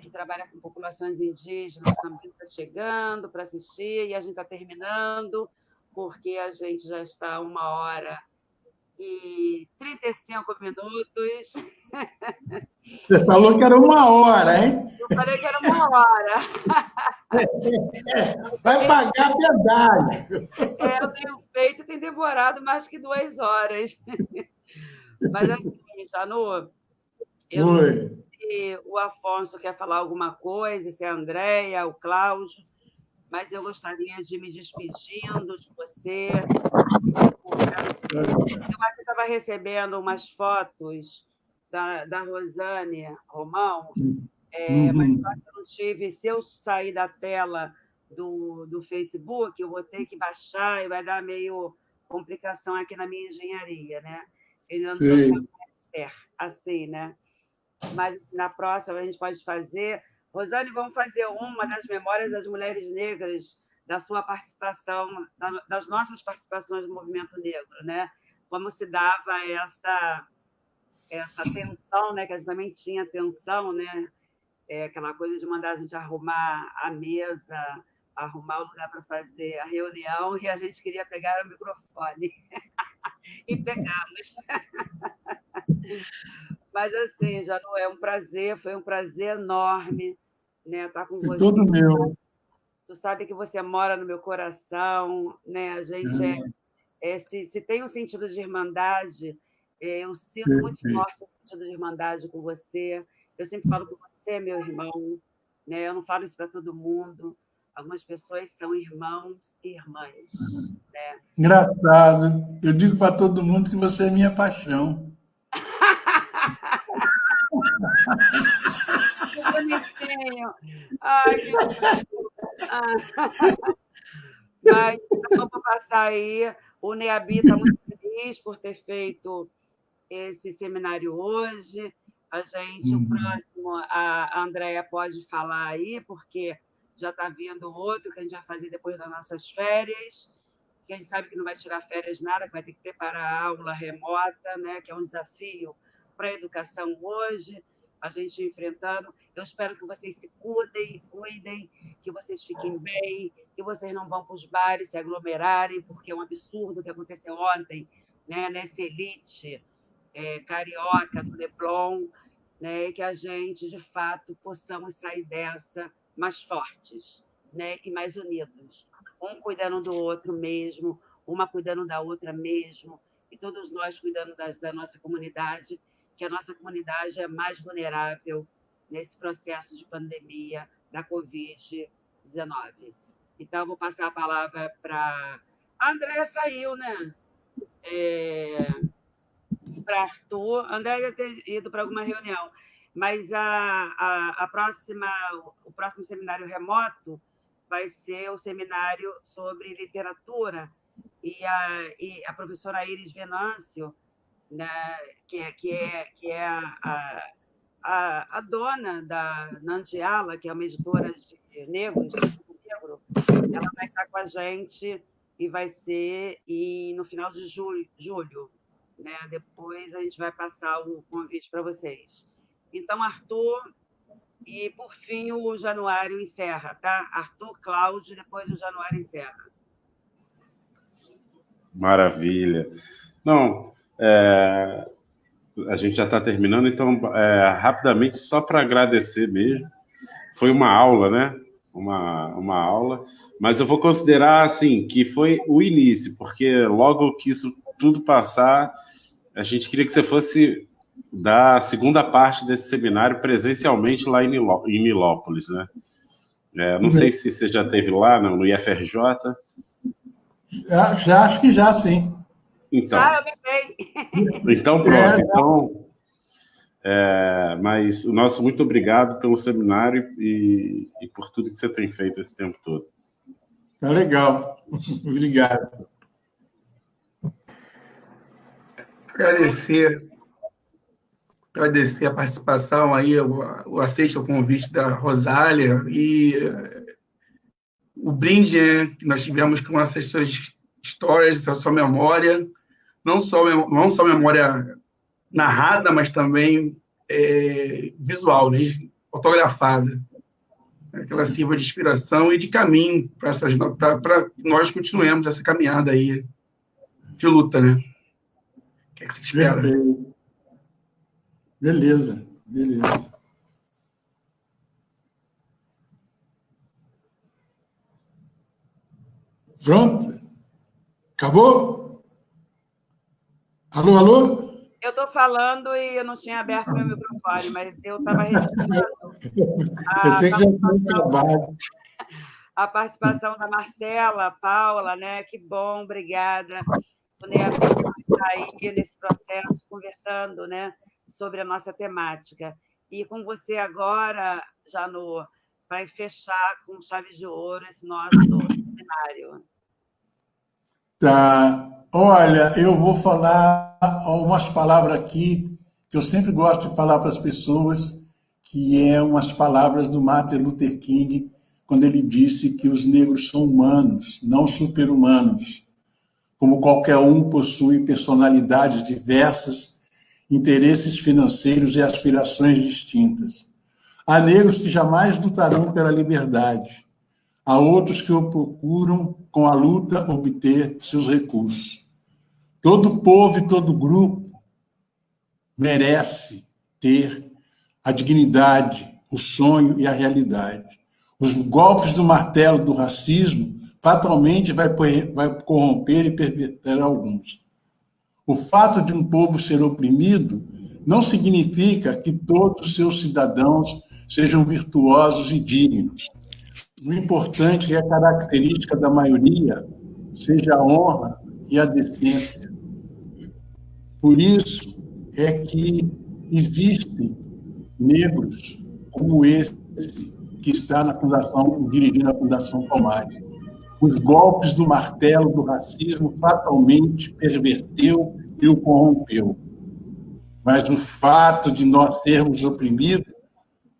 que trabalha com populações indígenas, também está chegando para assistir, e a gente está terminando, porque a gente já está 1h35. Você falou que era 1 hora, hein? Eu falei que era 1 hora. Vai pagar pedágio. Eu tenho feito e tem demorado mais que 2 horas. Mas, assim, Janu, eu não sei se o Afonso quer falar alguma coisa, se é a Andréia, o Cláudio, mas eu gostaria de me despedindo de você. Eu estava recebendo umas fotos da Rosane Romão, mas eu não tive. Se eu sair da tela do Facebook, eu vou ter que baixar e vai dar meio complicação aqui na minha engenharia, né? Eu não sou assim, né? Mas na próxima a gente pode fazer. Rosane, vamos fazer uma das memórias das mulheres negras, da sua participação, das nossas participações no movimento negro, né? Como se dava essa tensão, né? Que a gente também tinha tensão, né? Aquela coisa de mandar a gente arrumar a mesa, arrumar o lugar para fazer a reunião, e a gente queria pegar o microfone. E pegamos. Mas, assim, já não é um prazer, foi um prazer enorme, né, estar com você. Todo meu. Tu sabe que você mora no meu coração, né? A gente se tem um sentido de irmandade, eu sinto muito forte o sentido de irmandade com você. Eu sempre falo que você é meu irmão, né? Eu não falo isso para todo mundo. Algumas pessoas são irmãos e irmãs, né? Engraçado. Eu digo para todo mundo que você é minha paixão. Que bonitinho. Ai, que Mas então, vou passar aí. O NEABI está muito feliz por ter feito esse seminário hoje. A gente, o próximo, a Andréia pode falar aí, porque já está vindo outro que a gente vai fazer depois das nossas férias, que a gente sabe que não vai tirar férias nada, que vai ter que preparar a aula remota, né, que é um desafio para a educação hoje, a gente enfrentando. Eu espero que vocês se cuidem, que vocês fiquem bem, que vocês não vão para os bares se aglomerarem, porque é um absurdo o que aconteceu ontem, né, nessa elite carioca do Leblon, né, e que a gente, de fato, possamos sair dessa mais fortes, né, e mais unidos. Um cuidando do outro mesmo, uma cuidando da outra mesmo, e todos nós cuidando da nossa comunidade, que a nossa comunidade é mais vulnerável nesse processo de pandemia da Covid-19. Então, eu vou passar a palavra para... A Andréia saiu, né? Para Arthur. A Andréia deve ter ido para alguma reunião, mas o próximo seminário remoto vai ser o seminário sobre literatura, e a professora Iris Venâncio, né, que é a dona da Nandiala, que é uma editora de negros, negro, ela vai estar com a gente e vai ser no final de julho, né? Depois a gente vai passar o convite para vocês. Então, Arthur, e por fim o Januário encerra, tá? Arthur, Cláudio, depois o Januário encerra. Maravilha. Não, a gente já está terminando, então, rapidamente, só para agradecer mesmo. Foi uma aula, né? Uma aula, mas eu vou considerar, assim, que foi o início, porque logo que isso tudo passar, a gente queria que você fosse dar a segunda parte desse seminário presencialmente lá em Nilópolis, né? Não sei se você já esteve lá no IFRJ. Já acho que já, sim. Então, eu lembrei. Então, pronto. Então, mas o nosso muito obrigado pelo seminário e por tudo que você tem feito esse tempo todo. Tá legal. Obrigado. Agradecer a participação aí, o aceite ao convite da Rosália e o brinde, né, que nós tivemos com essas suas histórias, a sua memória, não só memória narrada, mas também visual, né, fotografada. Aquela sirva de inspiração e de caminho para nós continuemos essa caminhada aí de luta, né? O que é que se espera? Perfeito. Beleza. Pronto? Acabou? Alô? Eu estou falando e eu não tinha aberto meu microfone, mas eu estava registrando Eu sei que já tem trabalho. A participação da Marcela, Paula, né? Que bom, obrigada. O Neto está aí nesse processo, conversando, né, sobre a nossa temática. E com você agora, Janu, vai fechar com chave de ouro esse nosso seminário. Tá. Olha, eu vou falar umas palavras aqui que eu sempre gosto de falar para as pessoas, que é umas palavras do Martin Luther King, quando ele disse que os negros são humanos, não super-humanos. Como qualquer um, possui personalidades diversas, interesses financeiros e aspirações distintas. Há negros que jamais lutarão pela liberdade. Há outros que o procuram, com a luta, obter seus recursos. Todo povo e todo grupo merece ter a dignidade, o sonho e a realidade. Os golpes do martelo do racismo fatalmente vai corromper e perverter alguns. O fato de um povo ser oprimido não significa que todos os seus cidadãos sejam virtuosos e dignos. O importante é que a característica da maioria seja a honra e a decência. Por isso é que existem negros como esse que está na Fundação, dirigindo a Fundação Palmares. Os golpes do martelo do racismo fatalmente perverteu e o corrompeu. Mas o fato de nós sermos oprimidos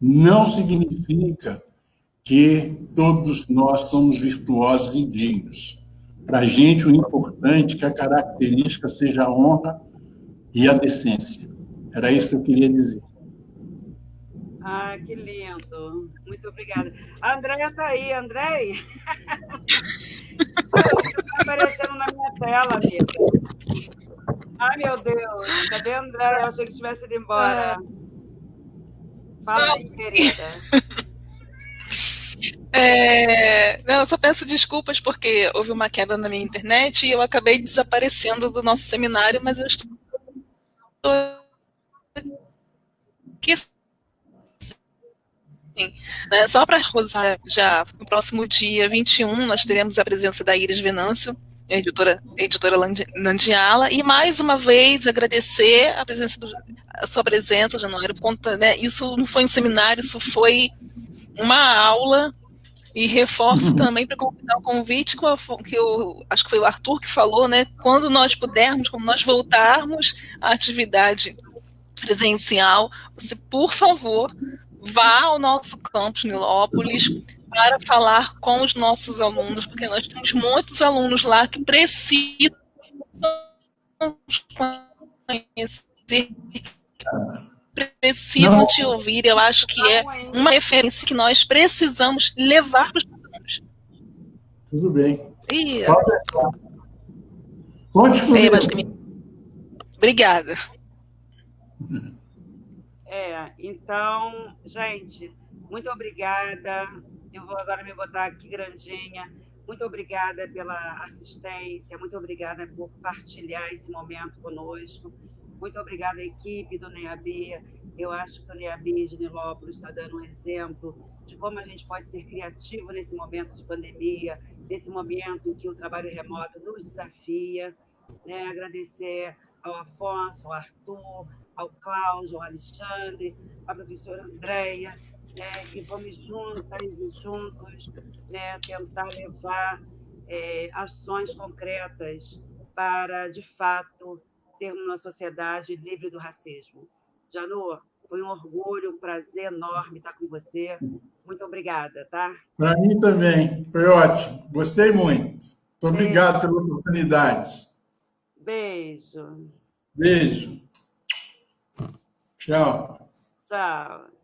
não significa que todos nós somos virtuosos e dignos. Para a gente, o importante é que a característica seja a honra e a decência. Era isso que eu queria dizer. Ah, que lindo. Muito obrigada. A Andréia está aí. Andréia? Você está aparecendo na minha tela, amiga. Ai, meu Deus. Cadê a Andréia? Eu achei que tivesse ido embora. Fala aí, querida. Não, eu só peço desculpas porque houve uma queda na minha internet e eu acabei desaparecendo do nosso seminário, mas eu estou aqui. Né, só para Rosália, já no próximo dia 21, nós teremos a presença da Iris Venâncio, editora Nandiala, e mais uma vez agradecer a sua presença, Januário, por conta, né, isso não foi um seminário, isso foi uma aula E reforço também para convidar o convite que eu acho que foi o Arthur que falou, né? Quando nós pudermos, quando nós voltarmos à atividade presencial, você, por favor, vá ao nosso campus Nilópolis para falar com os nossos alunos, porque nós temos muitos alunos lá que precisam conhecer, precisam te ouvir. Eu acho que é uma referência que nós precisamos levar para os alunos. Tudo bem. E, Conte comigo. Obrigada. Então, gente, muito obrigada. Eu vou agora me botar aqui grandinha. Muito obrigada pela assistência, muito obrigada por partilhar esse momento conosco. Muito obrigada à equipe do NEAB. Eu acho que o NEAB de Nilópolis está dando um exemplo de como a gente pode ser criativo nesse momento de pandemia, nesse momento em que o trabalho remoto nos desafia. Né? Agradecer ao Afonso, ao Arthur, ao Cláudio, ao Alexandre, à professora Andréia, né? E vamos juntas e juntos, né, tentar levar ações concretas para, de fato, termos uma sociedade livre do racismo. Janu, foi um orgulho, um prazer enorme estar com você. Muito obrigada, tá? Para mim também, foi ótimo. Gostei muito. Muito obrigado pela oportunidade. Beijo. Beijo. Tchau. Tchau.